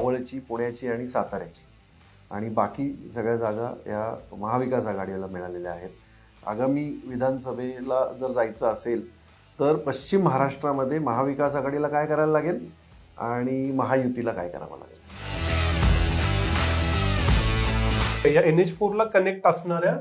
मावळची, पुण्याची आणि साताऱ्याची, आणि बाकी सगळ्या जागा या महाविकास आघाडीला मिळालेल्या आहेत. आगामी विधानसभेला जर जायचं असेल तर पश्चिम महाराष्ट्रामध्ये महाविकास आघाडीला काय करायला लागेल आणि महायुतीला काय करावं लागेल. या NH4 ला कनेक्ट असणाऱ्या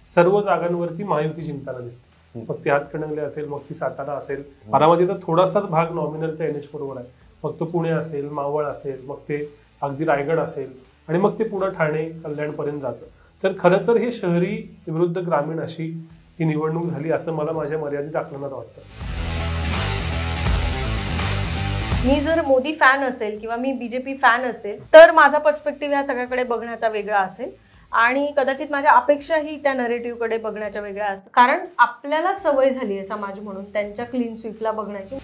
सर्व जागांवरती महायुती जिंकताना दिसते. मग ती हातकणंगले असेल, मग ती सातारा असेल, बारामतीचा थोडासाच भाग नॉमिनल त्या NH4 वर आहे. मग तो पुणे असेल, मावळ असेल, मग ते अगदी रायगड असेल, आणि मग ते पुणे, ठाणे, कल्याणपर्यंत जातं. तर खरं तर हे शहरी विरुद्ध ग्रामीण अशी ही निवडणूक झाली असं मला माझ्या मर्यादित आकलनात वाटतं. मी जर मोदी फॅन असेल किंवा मी BJP फॅन असेल तर माझा पर्स्पेक्टिव्ह ह्या सगळ्याकडे बघण्याचा वेगळा असेल, आणि कदाचित माझ्या अपेक्षाही त्या नरेटिव्हकडे बघण्याच्या वेगळ्या असतात. कारण आपल्याला सवय झाली आहे समाज म्हणून त्यांच्या क्लीन स्वीपला बघण्याची.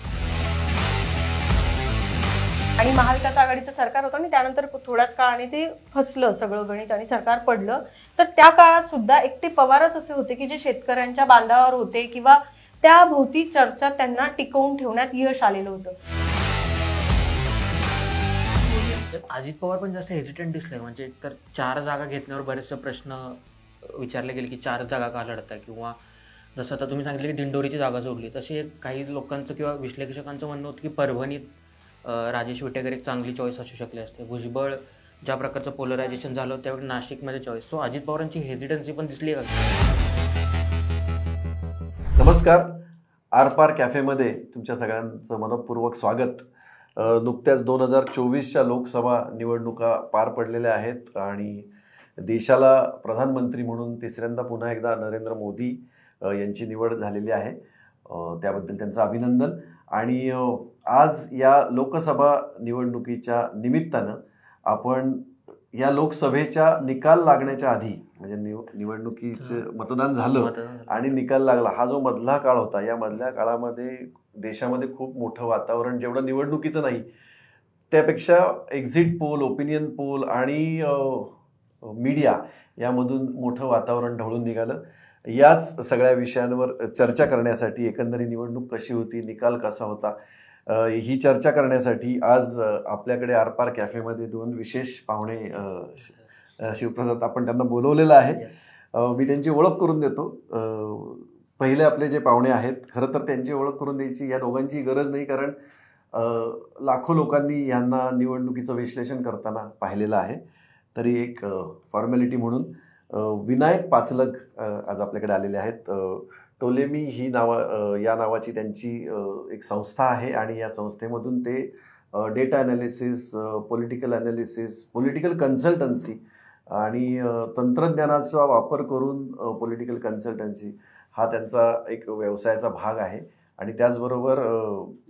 आणि महाविकास आघाडीचं सरकार होतं आणि त्यानंतर थोड्याच काळाने ते फसलं सगळं गणित आणि सरकार पडलं. तर त्या काळात सुद्धा एकटे पवारच असे होते की जे शेतकऱ्यांच्या बांधावर होते किंवा त्या भोवती चर्चा त्यांना टिकवून ठेवण्यात यश आलेलं होतं. अजित पवार पण जास्त हेजिटेंट दिसले. म्हणजे तर 4 जागा घेतल्यावर बरेचसे प्रश्न विचारले गेले की 4 जागा का लढताय, किंवा जसं आता तुम्ही सांगितलं की दिंडोरीची जागा सोडली, तशी काही लोकांचं किंवा विश्लेषकांचं म्हणणं होतं की परभणीत राजेश विटेकर एक चांगली चॉईस असू शकली असते. भुजबळ ज्या प्रकारचं पोलरायझेशन झालं त्यावेळी नाशिकमध्ये चॉईस. सो अजित पवारांची हेजिटन्सी पण दिसली का? नमस्कार, आरपार कॅफेमध्ये तुमच्या सगळ्यांचं मनपूर्वक स्वागत. नुकत्याच 2024च्या लोकसभा निवडणुका पार पडलेल्या आहेत आणि देशाला प्रधानमंत्री म्हणून तिसऱ्यांदा पुन्हा एकदा नरेंद्र मोदी यांची निवड झालेली आहे. त्याबद्दल त्यांचं अभिनंदन. आणि आज या लोकसभा निवडणुकीच्या निमित्तानं आपण या लोकसभेच्या निकाल लागण्याच्या आधी, म्हणजे निवडणुकीचं मतदान झालं आणि निकाल लागला, हा जो मधला काळ होता, या मधल्या काळामध्ये देशामध्ये खूप मोठं वातावरण, जेवढं निवडणुकीचं नाही त्यापेक्षा एक्झिट पोल, ओपिनियन पोल आणि मीडिया यामधून मोठं वातावरण ढवळून निघालं. याच सगळ्या विषयांवर चर्चा करण्यासाठी, एकंदरीत निवडणूक कशी होती, निकाल कसा होता, ही चर्चा करण्यासाठी आज आपल्याकडे आरपार कॅफेमध्ये 2 विशेष पाहुणे, शिवप्रसाद, आपण त्यांना बोलवलेलं आहे. मी त्यांची ओळख करून देतो. पहिले आपले जे पाहुणे आहेत, खरं तर त्यांची ओळख करून द्यायची या दोघांची गरज नाही, कारण लाखो लोकांनी यांना निवडणुकीचं विश्लेषण करताना पाहिलेलं आहे. तरी एक फॉर्मॅलिटी म्हणून विनायक पाचलग आज आपल्याकडे आलेले आहेत. टोलेमी ही या नावाची त्यांची एक संस्था आहे आणि या संस्थेमधून ते data analysis, political analysis, political consultancy आणि तंत्रज्ञानाचा वापर करून पॉलिटिकल कन्सल्टन्सी हा त्यांचा एक व्यवसायाचा भाग आहे. आणि त्याचबरोबर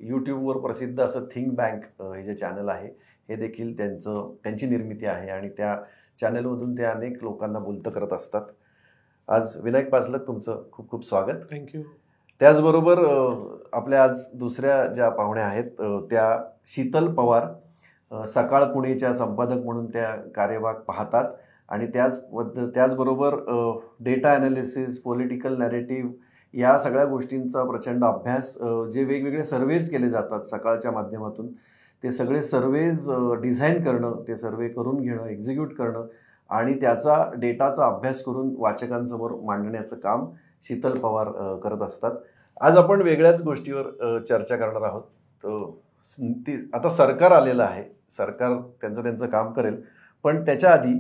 यूट्यूबवर प्रसिद्ध असं थिंक बँक हे जे चॅनल आहे, हे देखील त्यांची निर्मिती आहे आणि त्या चॅनलमधून ते अनेक लोकांना बोलतं करत असतात. आज विनायक पाचलग, तुमचं खूप खूप स्वागत. थँक्यू. त्याचबरोबर आपल्या आज दुसऱ्या ज्या पाहुण्या आहेत त्या शीतल पवार, सकाळ पुणेच्या संपादक म्हणून त्या कार्यभाग पाहतात आणि त्याचबरोबर डेटा ॲनालिसिस, पॉलिटिकल नॅरेटिव्ह या सगळ्या गोष्टींचा प्रचंड अभ्यास, जे वेगवेगळे सर्वेज केले जातात सकाळच्या माध्यमातून, ते सगळे सर्वेज डिझाईन करणं, ते सर्वे करून घेणं, एक्झिक्यूट करणं आणि त्याचा डेटाचा अभ्यास करून वाचकांसमोर मांडण्याचं काम शीतल पवार करत असतात. आज आपण वेगळ्याच गोष्टीवर चर्चा करणार आहोत. आता सरकार आलेलं आहे, सरकार त्यांचं काम करेल, पण त्याच्या आधी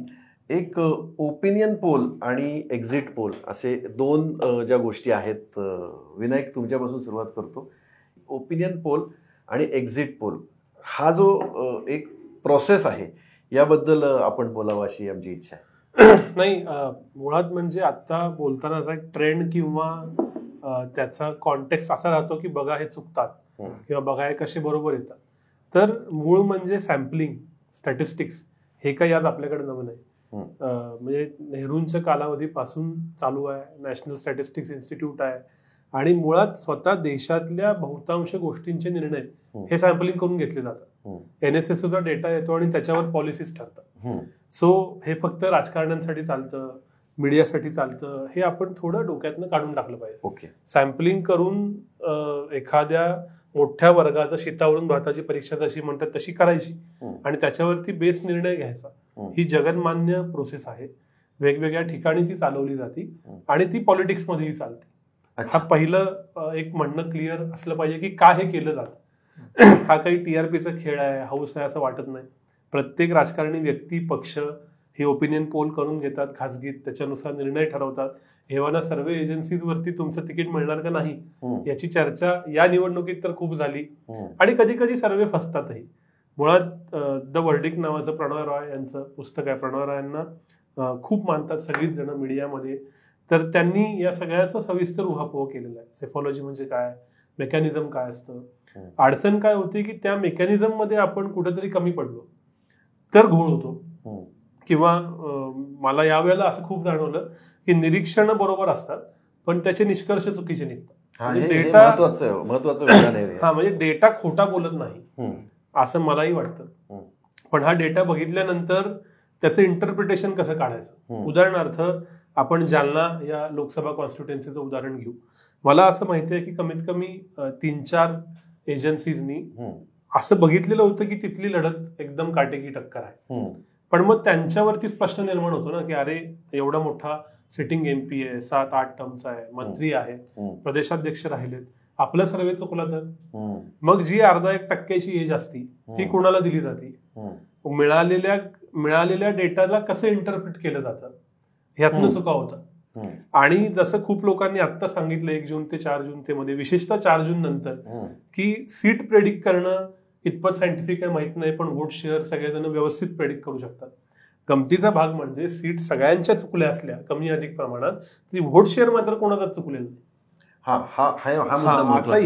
एक ओपिनियन पोल आणि एक्झिट पोल असे 2 ज्या गोष्टी आहेत. विनायक, तुमच्यापासून सुरुवात करतो. ओपिनियन पोल आणि एक्झिट पोल हा जो एक प्रोसेस आहे, याबद्दल आपण बोलावं अशी आमची इच्छा आहे. नाही, मुळात म्हणजे आता बोलतानाचा एक ट्रेंड किंवा त्याचा कॉन्टेक्स्ट असा राहतो की बघा हे चुकतात किंवा बघा हे कसे बरोबर येतात. तर मूळ म्हणजे सॅम्पलिंग, स्टॅटिस्टिक्स हे काही आज आपल्याकडे नवं नाही. म्हणजे नेहरूंच्या कालावधीपासून चालू आहे. नॅशनल स्टॅटिस्टिक्स इन्स्टिट्यूट आहे आणि मुळात स्वतः देशातल्या बहुतांश गोष्टींचे निर्णय हे सॅम्पलिंग करून घेतले जातात. NSSचा डेटा येतो आणि त्याच्यावर पॉलिसीज ठरतात. सो हे फक्त राजकारण्यांसाठी चालतं, मीडियासाठी चालतं, हे आपण थोडं डोक्यातनं काढून टाकलं पाहिजे. ओके. सॅम्पलिंग करून एखाद्या मोठ्या वर्गाचं शीतावरून भाताची परीक्षा जशी म्हणतात तशी करायची आणि त्याच्यावरती बेस निर्णय घ्यायचा. ही जगन्मान्य प्रोसेस आहे. वेगवेगळ्या ठिकाणी ती चालवली जाते आणि ती पॉलिटिक्समध्येही चालते. हा पहिलं एक म्हणणं क्लिअर असलं पाहिजे की का हे केलं जातं. हा काही टीआरपीचा खेळ आहे, हाऊस आहे असं वाटत नाही. प्रत्येक राजकारणी व्यक्ती पक्ष हे ओपिनियन पोल करून घेतात खासगीत, त्याच्यानुसार निर्णय ठरवतात. हेवाना सर्वे एजन्सीजवरती तुमचं तिकीट मिळणार का नाही याची चर्चा या निवडणुकीत तर खूप झाली आणि कधी कधी सर्वे फसतातही. मुळात द वर्डिक्ट नावाचं प्रणव रॉय यांचं पुस्तक आहे. प्रणव रॉयांना खूप मानतात सगळीच जण मीडियामध्ये. तर त्यांनी या सगळ्याचा सविस्तर उहापोह केलेला आहे. सेफॉलॉजी म्हणजे काय, मेकॅनिझम काय असतं. अडचण काय होती की त्या मेकॅनिझम मध्ये आपण कुठेतरी कमी पडलो तर घोळ होतो. किंवा मला यावेळेला असं खूप जाणवलं की निरीक्षण बरोबर असतात पण त्याचे निष्कर्ष चुकीचे निघतात. डेटा महत्वाचं विधान आहे. हा म्हणजे डेटा खोटा बोलत नाही असं मलाही वाटतं. पण हा डेटा बघितल्यानंतर त्याचं इंटरप्रिटेशन कसं काढायचं. उदाहरणार्थ आपण जालना या लोकसभा कॉन्स्टिट्युएन्सीचं उदाहरण घेऊ. मला असं माहिती आहे की कमीत कमी 3-4 एजन्सीजनी असं बघितलेलं होतं की तिथली लढत एकदम काटेकी टक्कर आहे. पण मग त्यांच्यावरतीच प्रश्न निर्माण होतो ना की अरे एवढा मोठा सिटिंग एमपी आहे, 7-8 टर्मचा आहे, मंत्री आहेत, प्रदेशाध्यक्ष राहिलेत, आपला सर्वे चुकला तर मग जी 0.5% एज असती ती कोणाला दिली जाते. मिळालेल्या डेटाला कसं इंटरप्रिट केलं जातं ह्यातनं चुका होतात. आणि जसं खूप लोकांनी आता सांगितलं 1 जून ते 4 जून ते मध्ये, विशेषतः 4 जून नंतर, की सीट प्रेडिक्ट करणं इतपत सायंटिफिक आहे माहित नाही पण वोट शेअर सगळेजण व्यवस्थित प्रेडिक्ट करू शकतात. गमतीचा भाग म्हणजे सीट सगळ्यांच्या चुकल्या असल्या कमी अधिक प्रमाणात ती वोट शेअर मात्र कोणाचाच चुकलेलं नाही. आता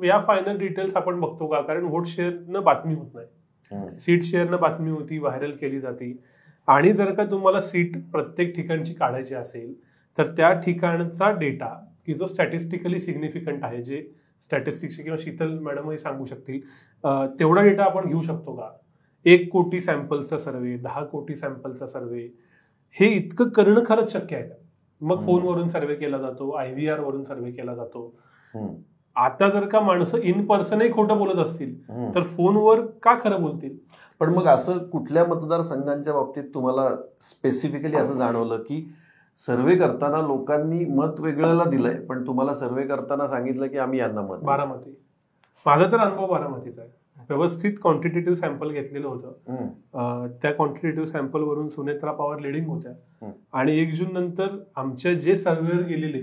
ह्या फायनल डिटेल्स आपण बघतो का, कारण वोट शेअरनं बातमी होत नाही, सीट शेअरनं बातमी होती, व्हायरल केली जाते. आणि जर का तुम्हाला सीट प्रत्येक ठिकाणची काढायची असेल तर त्या ठिकाणचा डेटा की जो स्टॅटिस्टिकली सिग्निफिकंट आहे, जे स्टॅटिस्टिक्स किंवा शीतल मॅडमही सांगू शकतील, तेवढा डेटा आपण घेऊ शकतो का. 1 कोटी सॅम्पल्सचा सर्वे, 10 कोटी सॅम्पलचा सर्वे, हे इतकं करणं खरंच शक्य आहे का. मग फोनवरून सर्वे केला जातो, IVR वरून सर्वे केला जातो. आता जर का माणसं इन पर्सनही खोटं बोलत असतील तर फोनवर का खरं बोलतील. पण मग असं कुठल्या मतदारसंघांच्या बाबतीत तुम्हाला स्पेसिफिकली असं जाणवलं की सर्वे करताना लोकांनी मत वेगळ्याला दिलंय पण तुम्हाला सर्वे करताना सांगितलं की आम्ही यांना मत. बारामती, माझा तर अनुभव बारामतीचा आहे. व्यवस्थित क्वांटिटेटिव्ह सॅम्पल घेतलेलं होतं. त्या क्वांटिटेटिव्ह सॅम्पल वरून सुनेत्रा पवार लिडिंग होत्या आणि 1 जून नंतर आमचे जे सर्वेवर गेलेले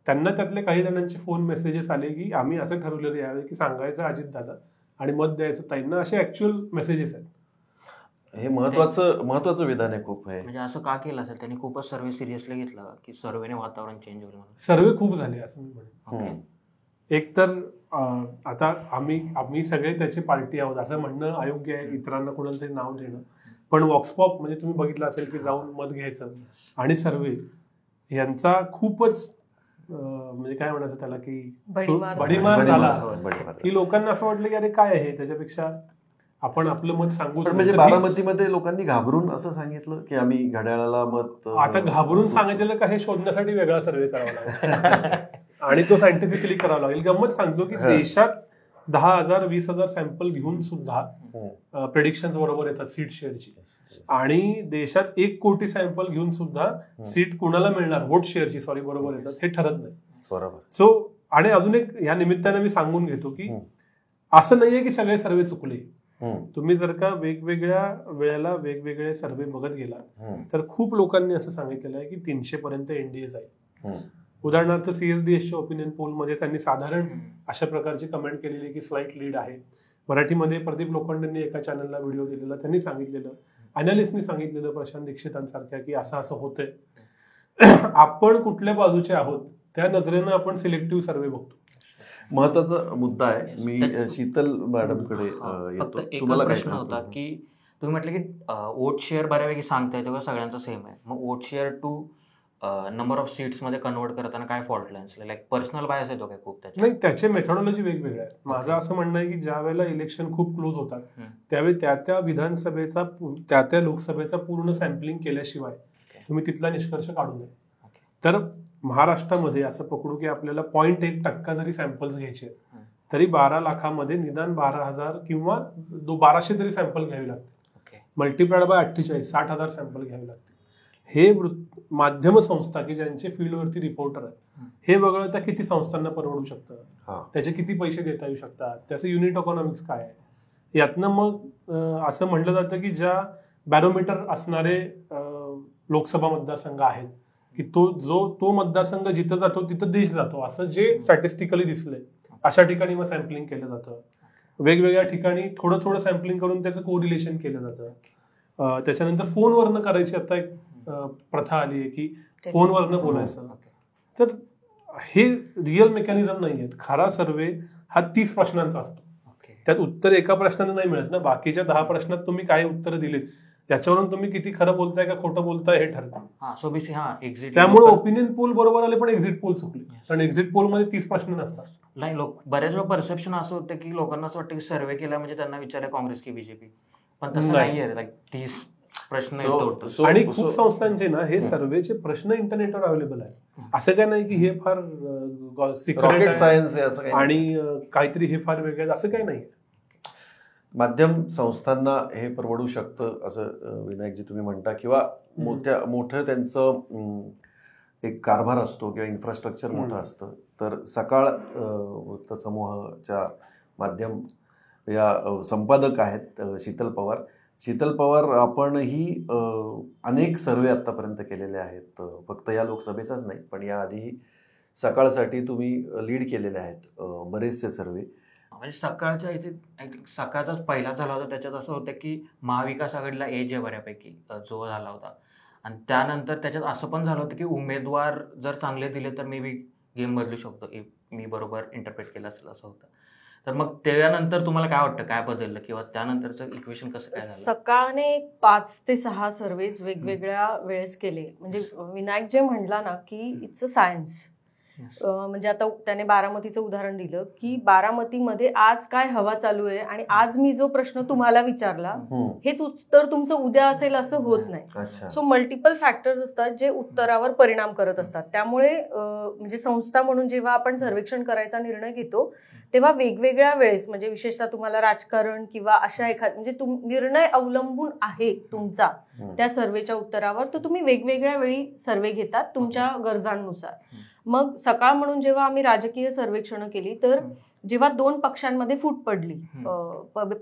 त्यांना त्यातले काही जणांचे फोन मेसेजेस आले की आम्ही असं ठरवलेलं यावेळी की सांगायचं अजित दादा आणि मत द्यायचं ताईंना, असे ऍक्च्युअल मेसेजेस आहेत. हे महत्वाचं विधान आहे खूप. आहे म्हणजे असं का केलं असेल त्यांनी, खूपच सर्वे सिरियसली घेतला की सर्वेने वातावरण चेंज होईल. सर्वे खूप झाले असं मी म्हणेन. एक तर आता आम्ही सगळे त्याचे पार्टी आहोत असं म्हणणं अयोग्य आहे, इतरांना कोणाला तरी नाव देणं. पण वॉक्सपॉप म्हणजे तुम्ही बघितलं असेल की जाऊन मत घ्यायचं आणि सर्वे यांचा खूपच म्हणजे काय म्हणायचं त्याला की भडीमार झाला की लोकांना असं वाटलं की अरे काय आहे, त्याच्यापेक्षा आपण आपलं मत सांगू. म्हणजे बारामतीमध्ये लोकांनी घाबरून असं सांगितलं की आम्ही घड्याळाला मत. आता घाबरून सांगितलेलं का हे शोधण्यासाठी वेगळा सर्वे करावा लागेल आणि तो सायंटिफिकली करावा लागेल. गंमत सांगतो की देशात 10,000-20,000 सॅम्पल घेऊन सुद्धा प्रेडिक्शन बरोबर येतात सीट शेअरची, आणि देशात 1 कोटी सॅम्पल घेऊन सुद्धा सीट कुणाला मिळणार वोट शेअरची बरोबर येतात हे ठरत नाही. बरोबर. सो आणि अजून एक या निमित्ताने मी सांगून घेतो की असं नाहीये की सगळे सर्वे चुकले. तुम्ही जर का वेगवेगळ्या वेळेला वेगवेगळे सर्वे बघत गेला तर खूप लोकांनी असं सांगितलेलं आहे की 300 पर्यंत एनडीए जाईल. उदाहरणार्थ CSDSच्या ओपिनियन पोलमध्ये त्यांनी साधारण अशा प्रकारची कमेंट केलेली की स्लाइट लीड आहे. मराठीमध्ये प्रदीप लोखंडेंनी एका चॅनलला व्हिडिओ दिलेला, त्यांनी सांगितलेलं, अनालिस्टनी सांगितलेलं प्रशांत दीक्षितांसारख्या की असं असं होतंय. आपण कुठल्या बाजूचे आहोत त्या नजरेनं आपण सिलेक्टिव्ह सर्वे बघतो. महत्वाचा मुद्दा आहे. मी शीतल मॅडमकडे येतो. तुम्हाला प्रश्न होता की तुम्ही म्हटलं की वोट शेअर बऱ्यापैकी सांगताय तेव्हा सगळ्यांचा सेम आहे, मग vote share to number of seats मध्ये कन्वर्ट करताना काय fault lines, like personal bias येतो काय खूप त्याच्यात? नाही, त्याचे मेथॉडॉलॉजी वेगवेगळे आहे. माझं असं म्हणणं आहे की ज्या वेळेला इलेक्शन खूप क्लोज होतात त्यावेळी त्या विधानसभेचा त्या लोकसभेचा पूर्ण सॅम्पलिंग केल्याशिवाय तुम्ही तिथला निष्कर्ष काढू नये. तर महाराष्ट्रामध्ये असं पकडू की आपल्याला 0.1% जरी सॅम्पल्स घ्यायचे तरी 12 लाखामध्ये निदान 12,000 किंवा 1200 तरी सॅम्पल घ्यावे लागतील. मल्टिप्लाइड बाय 48 60,000 सॅम्पल घ्यावे लागतील. हे माध्यम संस्था की ज्यांचे फील्डवरती रिपोर्टर आहेत हे वगळता किती संस्थांना परवडू शकतं, त्याचे किती पैसे देता येऊ शकतात, त्याचं युनिट इकॉनॉमिक्स काय आहे. यातनं मग असं म्हटलं जातं की ज्या बॅरोमीटर असणारे लोकसभा मतदारसंघ आहेत की तो मतदारसंघ जिथं जातो तिथं देश जातो असं जे स्टॅटिस्टिकली दिसलंय अशा ठिकाणी मग सॅम्पलिंग केलं जातं. वेगवेगळ्या ठिकाणी थोडं थोडं सॅम्पलिंग करून त्याचं कोरिलेशन केलं जातं. त्याच्यानंतर फोनवरनं करायची आता एक प्रथा आली आहे की फोनवरनं बोलायचं. तर हे रिअल मेकॅनिझम नाही आहेत. खरा सर्वे हा 30 प्रश्नांचा असतो. त्यात उत्तर एका प्रश्नाने नाही मिळत ना. बाकीच्या 10 प्रश्नात तुम्ही काय उत्तर दिलीत याच्यावरून तुम्ही किती खरं बोलताय का खोटं बोलताय हे ठरतं. त्यामुळे ओपिनियन पोल बरोबर आले पण एक्झिट पोल चुकले. कारण एक्झिट पोल मध्ये 30 प्रश्न नसतात. नाही, बऱ्याच वेळा परसेप्शन असं होतं की लोकांना असं वाटतं की सर्वे केला म्हणजे त्यांना विचारलं काँग्रेस की बीजेपी, पण तसं नाहीये. 30 प्रश्न आणि खूप संस्थांचे ना हे सर्वेचे प्रश्न इंटरनेटवर अवेलेबल आहे. असं काय नाही की हे फार सिक्रेट सायन्स आहे असं आणि काहीतरी हे फार वेगळं असं काही नाही. माध्यम संस्थांना हे परवडू शकतं असं विनायकजी तुम्ही म्हणता, किंवा मोठं त्यांचं एक कारभार असतो किंवा इन्फ्रास्ट्रक्चर मोठं असतं. तर सकाळ वृत्तसमूहाच्या माध्यम या संपादक आहेत शीतल पवार. शीतल पवार, आपणही अनेक सर्वे आत्तापर्यंत केलेले आहेत, फक्त या लोकसभेचाच नाही पण याआधीही सकाळसाठी तुम्ही लीड केलेले आहेत बरेचसे सर्वे. म्हणजे सकाळच्या इथे सकाळचाच पहिला झाला होता. त्याच्यात असं होतं की महाविकास आघाडीला एज आहे बऱ्यापैकी जो झाला होता. आणि त्यानंतर त्याच्यात असं पण झालं होतं की उमेदवार जर चांगले दिले तर मे बी गेम बदलू शकतो. मी बरोबर इंटरप्रेट केलं असेल असं होतं. तर मग त्यानंतर तुम्हाला काय वाटतं काय बदललं किंवा त्यानंतरचं इक्वेशन कसं काय झालं? सकाळने 5 ते 6 सर्वेज वेगवेगळ्या वेळेस केले. म्हणजे विनायक जे म्हणला ना की इट्स अ सायन्स. म्हणजे आता त्याने बारामतीचं उदाहरण दिलं की बारामतीमध्ये आज काय हवा चालू आहे आणि आज मी जो प्रश्न तुम्हाला विचारला हेच उत्तर तुमचं उद्या असेल असं होत नाही. सो मल्टिपल फॅक्टर्स असतात जे उत्तरावर परिणाम करत असतात. त्यामुळे म्हणजे संस्था म्हणून जेव्हा आपण सर्वेक्षण करायचा निर्णय घेतो तेव्हा वेगवेगळ्या वेळेस म्हणजे विशेषतः तुम्हाला राजकारण किंवा अशा म्हणजे निर्णय अवलंबून आहे तुमचा त्या सर्वेच्या उत्तरावर, तर तुम्ही वेगवेगळ्या वेळी सर्वे घेतात तुमच्या गरजांनुसार. मग सकाळ म्हणून जेव्हा आम्ही राजकीय सर्वेक्षण केली तर जेव्हा 2 पक्षांमध्ये फूट पडली,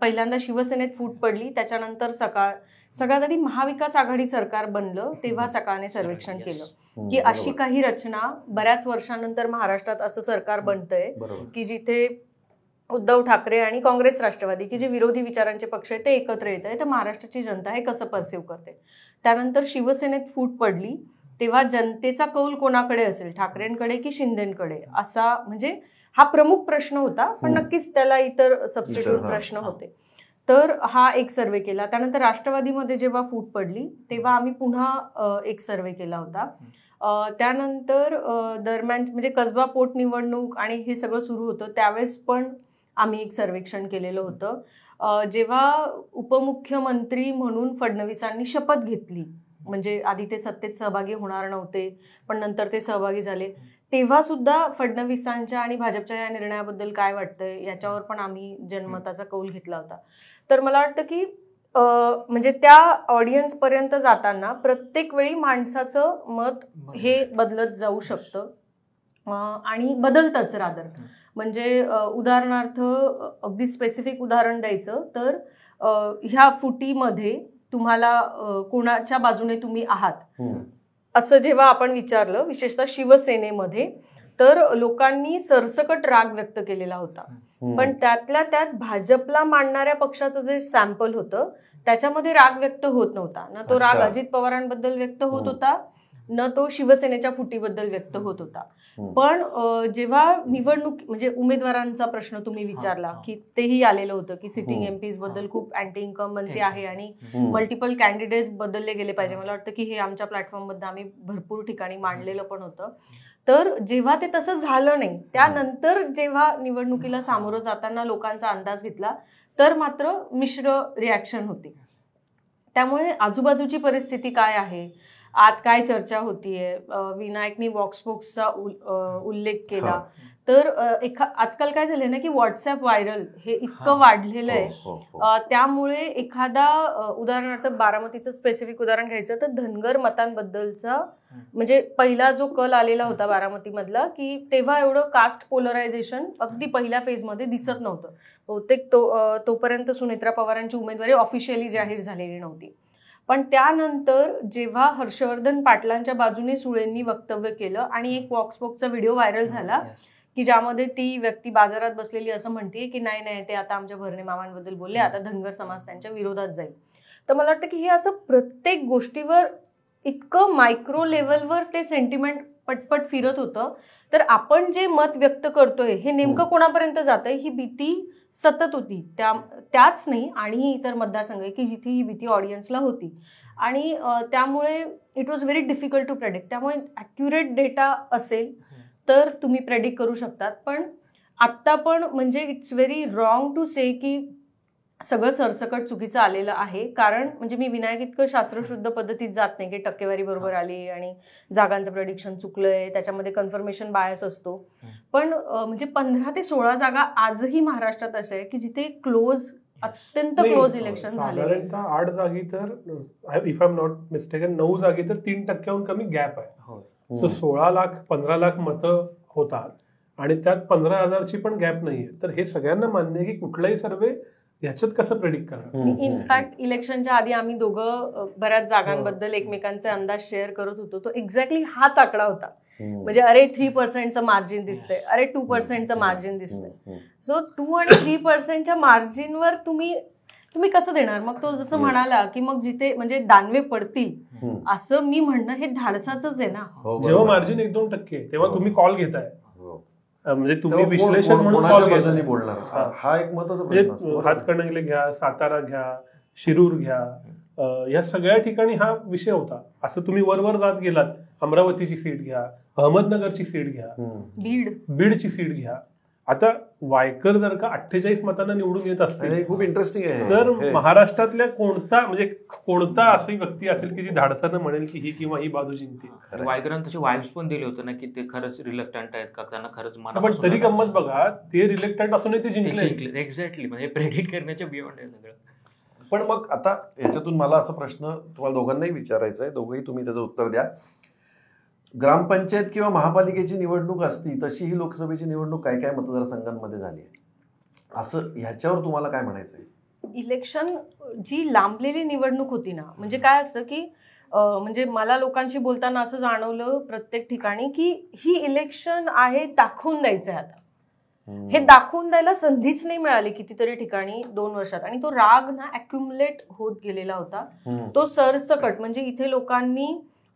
पहिल्यांदा शिवसेनेत फूट पडली, त्याच्यानंतर सगळ्यात आधी महाविकास आघाडी सरकार बनलं तेव्हा सकाळने सर्वेक्षण केलं की अशी काही रचना बऱ्याच वर्षानंतर महाराष्ट्रात असं सरकार बनतंय की जिथे उद्धव ठाकरे आणि काँग्रेस राष्ट्रवादी की जे विरोधी विचारांचे पक्ष आहेत ते एकत्र येत आहे, तर महाराष्ट्राची जनता हे कसं परसिव्ह करते. त्यानंतर शिवसेनेत फूट पडली तेव्हा जनतेचा कौल कोणाकडे असेल, ठाकरेंकडे की शिंदेकडे, असा म्हणजे हा प्रमुख प्रश्न होता. पण नक्कीच त्याला इतर सबस्टिट्यूट प्रश्न होते. तर हा एक सर्वे केला. त्यानंतर राष्ट्रवादीमध्ये जेव्हा फूट पडली तेव्हा आम्ही पुन्हा एक सर्वे केला होता. त्यानंतर दरम्यान म्हणजे कसबा पोटनिवडणूक आणि हे सगळं सुरू होतं त्यावेळेस पण आम्ही एक सर्वेक्षण केलेलं होतं. जेव्हा उपमुख्यमंत्री म्हणून फडणवीसांनी शपथ घेतली, म्हणजे आधी ते सत्तेत सहभागी होणार नव्हते पण नंतर ते सहभागी झाले, तेव्हा सुद्धा फडणवीसांच्या आणि भाजपच्या या निर्णयाबद्दल काय वाटतंय याच्यावर पण आम्ही जनमताचा कौल घेतला होता. तर मला वाटतं की म्हणजे त्या ऑडियन्स पर्यंत जाताना प्रत्येक वेळी माणसाचं मत हे बदलत जाऊ शकतं आणि बदलतंच रादर. म्हणजे उदाहरणार्थ अगदी स्पेसिफिक उदाहरण द्यायचं तर ह्या फुटीमध्ये तुम्हाला कोणाच्या बाजूने तुम्ही आहात असं जेव्हा आपण विचारलं विशेषतः शिवसेनेमध्ये, तर लोकांनी सरसकट राग व्यक्त केलेला होता. पण त्यातल्या त्यात भाजपला मांडणाऱ्या पक्षाचं जे सॅम्पल होतं त्याच्यामध्ये राग व्यक्त होत नव्हता. ना तो राग अजित पवारांबद्दल व्यक्त होत होता न तो शिवसेनेच्या फुटीबद्दल व्यक्त होत होता. पण जेव्हा निवडणूक म्हणजे उमेदवारांचा प्रश्न तुम्ही विचारला की तेही आलेलं होतं की सिटिंग एमपीज बद्दल खूप अँटी इन्कम्बन्सी आहे आणि मल्टिपल कॅन्डिडेट्स बदलले गेले पाहिजे. मला वाटतं की हे आमच्या प्लॅटफॉर्ममध्ये आम्ही भरपूर ठिकाणी मांडलेलं पण होतं. तर जेव्हा ते तसं झालं नाही त्यानंतर जेव्हा निवडणुकीला सामोरं जाताना लोकांचा अंदाज घेतला तर मात्र मिश्र रिॲक्शन होती. त्यामुळे आजूबाजूची परिस्थिती काय आहे आज काय चर्चा होतीये, विनायकनी वॉक्सपोक्सचा उल्लेख केला. तर आजकाल काय झालंय ना की व्हॉट्सअप व्हायरल हे इतकं वाढलेलं आहे, त्यामुळे एखादा उदाहरणार्थ बारामतीचं स्पेसिफिक उदाहरण घ्यायचं तर धनगर मतांबद्दलचा म्हणजे पहिला जो कल आलेला होता बारामतीमधला की तेव्हा एवढं कास्ट पोलरायझेशन अगदी पहिल्या फेजमध्ये दिसत नव्हतं. बहुतेक तोपर्यंत सुनेत्रा पवारांची उमेदवारी ऑफिशियली जाहीर झालेली नव्हती. पण त्यानंतर जेव्हा हर्षवर्धन पाटलांच्या बाजूने सुळेंनी वक्तव्य केलं आणि एक वॉक्सपोकचा व्हिडिओ व्हायरल झाला की ज्यामध्ये ती व्यक्ती बाजारात बसलेली असं म्हणते की नाही ते आता आमच्या भरणे मामांबद्दल बोलले, आता धनगर समाज त्यांच्या विरोधात जाईल. तर मला वाटतं की हे असं प्रत्येक गोष्टीवर इतकं मायक्रो लेवलवर ते सेंटिमेंट पटपट फिरत होतं. तर आपण जे मत व्यक्त करतोय हे नेमकं कोणापर्यंत जातंय ही भीती सतत होती. त्याच नाही आणि इतर मतदारसंघ आहे की जिथे ही भीती ऑडियन्सला होती आणि त्यामुळे it was very difficult to predict. त्यामुळे ॲक्युरेट डेटा असेल तर तुम्ही प्रेडिक्ट करू शकतात. पण आत्ता पण म्हणजे इट्स व्हेरी रॉंग टू से की सगळं सरसकट चुकीचं आलेलं आहे. कारण म्हणजे मी विनायक इतकं शास्त्रशुद्ध पद्धतीत जात नाही की टक्केवारी बरोबर आली आणि जागांचं प्रेडिक्शन चुकलंय, त्याच्यामध्ये कन्फर्मेशन बायस असतो. पण म्हणजे 15 ते 16 जागा आजही महाराष्ट्रात अशा आहे की जिथे अत्यंत क्लोज इलेक्शन झाले. साधारणतः 8 जागी तर if I am not mistaken 9 जागी तर 3% कमी गॅप आहे. सो 16 लाख 15 लाख मतं होतात आणि त्यात 15,000ची पण गॅप नाहीये. तर हे सगळ्यांना मान्य आहे की कुठलाही सर्वे ह्याच्यात कसं प्रेडिक्ट करणार. इनफॅक्ट इलेक्शनच्या आधी आम्ही दोघं बऱ्याच जागांबद्दल एकमेकांचे अंदाज शेअर करत होतो. तो एक्झॅक्टली हाच आकडा होता. म्हणजे अरे 3%चं मार्जिन दिसतंय, अरे 2%चं मार्जिन दिसतंय. सो 2 आणि 3%च्या मार्जिनवर तुम्ही कसं देणार. मग तो जसं म्हणाला की मग जिथे म्हणजे दानवे पडतील असं मी म्हणणं हे धाडसाच आहे ना. जेव्हा मार्जिन 1-2% तेव्हा तुम्ही कॉल घेताय म्हणजे तुम्ही विश्लेषक म्हणून कॉल घेताय बोलणार. हा एक महत्त्वाचा म्हणजे हातकणंगले घ्या, सातारा घ्या, शिरूर घ्या, या सगळ्या ठिकाणी हा विषय होता. असं तुम्ही वरवर जात गेलात, अमरावतीची सीट घ्या, अहमदनगरची सीट घ्या, बीडची सीट घ्या. आता वायकर जर का 48 मतांना निवडून येत असतील, खूप इंटरेस्टिंग आहे. तर महाराष्ट्रातल्या कोणता अशी व्यक्ती असेल की जी धाडसानं म्हणेल की ही किंवा ही बाजू जिंकते. वायकरांना तसे वाईब्स पण दिले होते ना की ते खरंच रिलक्टंट आहेत का, त्यांना खरंच पण तरी गंमत बघा, ते रिलक्टंट असूनही ते जिंकले. एक्झॅक्टली, म्हणजे प्रेडिक्ट करण्याच्या बियॉन्ड आहे सगळं. पण मग आता याच्यातून मला असा प्रश्न तुम्हाला दोघांनाही विचारायचा आहे, दोघंही तुम्ही त्याचं उत्तर द्या. ग्रामपंचायत किंवा महापालिकेची निवडणूक असती तशी ही लोकसभेची निवडणूक काय काय मतदारसंघांमध्ये झाली आहे, असं ह्याच्यावर तुम्हाला काय म्हणायचंय. इलेक्शन जी लांबलेली निवडणूक होती ना, म्हणजे काय असतं की म्हणजे मला लोकांशी बोलताना असं जाणवलं प्रत्येक ठिकाणी की ही इलेक्शन आहे दाखवून द्यायचं आहे. आता हे दाखवून द्यायला संधीच नाही मिळाली कितीतरी ठिकाणी 2 वर्षात. आणि तो राग ना अक्युमुलेट होत गेलेला होता, तो सरसकट. म्हणजे इथे लोकांनी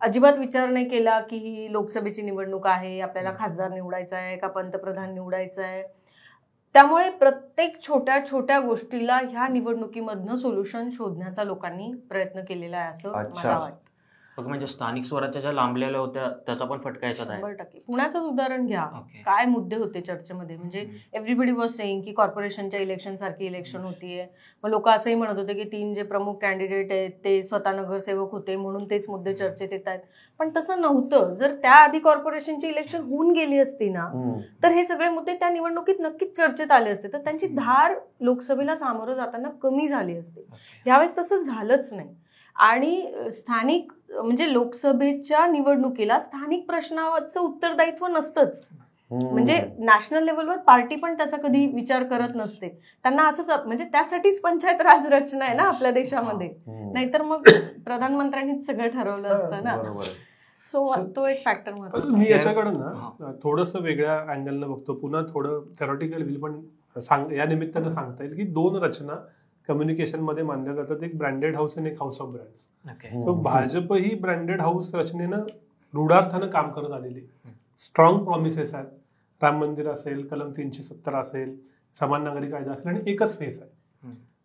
अजिबात विचार नाही केला की ही लोकसभेची निवडणूक आहे, आपल्याला खासदार निवडायचा आहे का पंतप्रधान निवडायचा आहे. त्यामुळे प्रत्येक छोट्या छोट्या गोष्टीला ह्या निवडणुकीमधनं सोल्युशन शोधण्याचा लोकांनी प्रयत्न केलेला आहे असं मला वाटतं. म्हणजे स्थानिक स्वराज्या ज्या लांबलेल्या होत्या त्याचा पण फटका याच्यात आहे. 100%. पुण्याचंच उदाहरण घ्या, काय मुद्दे होते चर्चेमध्ये. म्हणजे एव्हरीबडी वॉज सेइंग की कॉर्पोरेशनच्या इलेक्शन सारखी इलेक्शन होतीये. मग लोक असंही म्हणत होते की 3 जे प्रमुख कॅन्डिडेट आहेत ते स्वतः नगरसेवक होते म्हणून तेच मुद्दे चर्चेत येत आहेत. पण तसं नव्हतं. जर त्याआधी कॉर्पोरेशनची इलेक्शन होऊन गेली असती ना तर हे सगळे मुद्दे त्या निवडणुकीत नक्कीच चर्चेत आले असते, तर त्यांची धार लोकसभेला सामोरं जाताना कमी झाली असते. यावेळेस तसं झालंच नाही. आणि स्थानिक म्हणजे लोकसभेच्या निवडणुकीला स्थानिक प्रश्नाचं उत्तरदायित्व नसतंच. म्हणजे नॅशनल लेवलवर पार्टी पण त्याचा कधी विचार करत नसते. त्यांना असंच म्हणजे त्यासाठीच पंचायत राज रचना आहे ना आपल्या देशामध्ये, नाहीतर मग प्रधानमंत्र्यांनीच सगळं ठरवलं असतं ना. सो तो एक फॅक्टर महत्त्वाचा. मी याच्याकडून ना थोडंसं वेगळ्या अँगलनं बघतो. पुन्हा थोडं थेरॉटिकल होईल पण या निमित्तानं सांगता येईल की 2 रचना कम्युनिकेशन मध्ये मानल्या जातात, एक ब्रँडेड हाऊस आणि एक हाऊस ऑफ ब्रँड्स. भाजप ही ब्रँडेड हाऊस रचनेनं रूढार्थानं काम करत आलेली. स्ट्रॉंग प्रॉमिसेस आहेत, राम मंदिर असेल, कलम 370 असेल, समान नागरी कायदा असेल आणि एकच फेस आहे.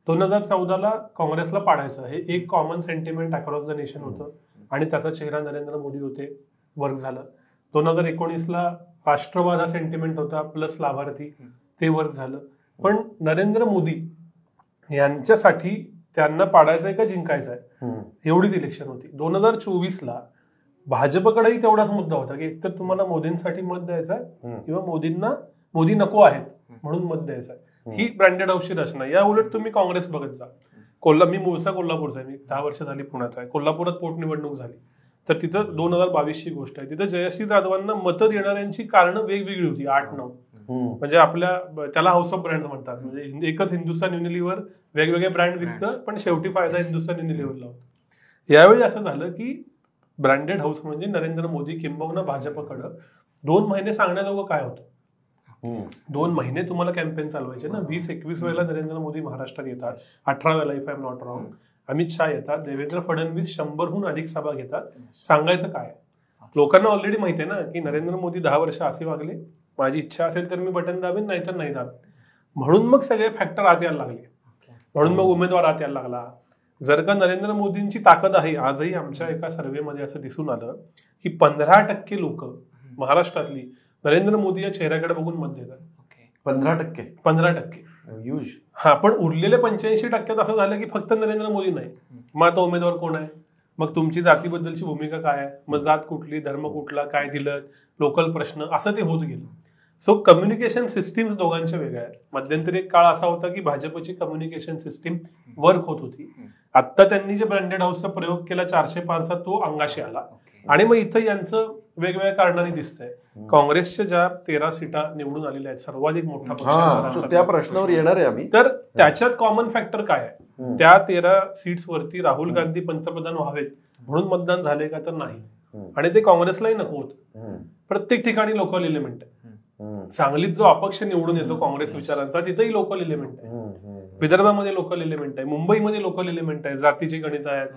2014ला काँग्रेसला पाडायचं हे एक common sentiment across the nation होतं आणि त्याचा चेहरा नरेंद्र मोदी होते, वर्क झालं. 2019ला राष्ट्रवाद हा सेंटिमेंट होता प्लस लाभार्थी, ते वर्क झालं. पण नरेंद्र मोदी यांच्यासाठी त्यांना पाडायचंय का जिंकायचंय एवढीच इलेक्शन होती. 2024ला भाजपकडेही तेवढाच मुद्दा होता की एकतर तुम्हाला मोदींसाठी मत द्यायचं आहे किंवा मोदी नको आहेत म्हणून मत द्यायचं आहे. ही ब्रँडेड हाऊसची रचना. या उलट तुम्ही काँग्रेस बघत जा. मी मूळचा कोल्हापूरचा आहे, मी 10 वर्ष झाली पुण्याचा आहे. कोल्हापुरात पोटनिवडणूक झाली तर तिथं 2022ची गोष्ट आहे. तिथं जयश्री जाधवांना मतं देणाऱ्यांची कारणं वेगवेगळी होती, 8-9. म्हणजे आपल्या त्याला हाऊस ऑफ ब्रँड म्हणतात. म्हणजे एकच हिंदुस्थान युनिलिव्हर वेगवेगळे ब्रँड विकतं पण शेवटी फायदा हिंदुस्थान युनिलिव्हरला होतो. यावेळी असं झालं की ब्रँडेड हाऊस म्हणजे नरेंद्र मोदी किंबहुना भाजपकडं 2 महिने सांगण्याजोगं काय होतं. 2 महिने तुम्हाला कॅम्पेन चालवायचे ना. 20-21 वेळेला नरेंद्र मोदी महाराष्ट्रात येतात, 18 वेळेला if I am not wrong. Amit Shah येतात, देवेंद्र फडणवीस 100हून अधिक सभा घेतात. सांगायचं काय? लोकांना ऑलरेडी माहिती आहे ना की नरेंद्र मोदी 10 वर्ष असे वागले, माझी इच्छा असेल तर मी बटन दाबेन, नाहीतर नाही दाबेन. म्हणून मग सगळे फॅक्टर आत यायला लागले, म्हणून मग उमेदवार आत यायला लागला. जर का नरेंद्र मोदींची ताकद आहे, आजही आमच्या एका सर्व्हेमध्ये असं दिसून आलं की 15% लोक महाराष्ट्रातली नरेंद्र मोदी या चेहऱ्याकडे बघून मत देतात. 15%. ह्यूज. हा, पण उरलेल्या 85% असं झालं की फक्त नरेंद्र मोदी नाही. मग आता उमेदवार कोण आहे? मग तुमची जातीबद्दलची भूमिका काय आहे? मग जात कुठली, धर्म कुठला, काय दिलं, लोकल प्रश्न, असं ते होत गेलं. सो कम्युनिकेशन सिस्टीम्स दोघांच्या वेगळ्या आहेत. मध्यंतरी एक काळ असा होता की भाजपची कम्युनिकेशन सिस्टीम वर्क होत होती. आता त्यांनी जे ब्रँडेड हाऊसचा प्रयोग केला 400 पारचा, तो अंगाशी आला. आणि मग इथं यांचं वेगवेगळ्या कारणाने दिसतंय. काँग्रेसच्या ज्या 13 सीटा निवडून आलेल्या आहेत, सर्वाधिक मोठा पक्ष, त्या प्रश्नावर येणार आहे आम्ही. तर त्याच्यात कॉमन फॅक्टर काय आहे? त्या 13 सीट्स वरती राहुल गांधी पंतप्रधान व्हावेत म्हणून मतदान झाले का? तर नाही. आणि ते काँग्रेसलाही नको होतं. प्रत्येक ठिकाणी लोकल एलिमेंट आहे. सांगलीत जो अपक्ष निवडून येतो काँग्रेस विचारांचा, तिथेही लोकल एलिमेंट आहे. विदर्भामध्ये लोकल एलिमेंट आहे, मुंबईमध्ये लोकल एलिमेंट आहे, जातीची गणित आहेत,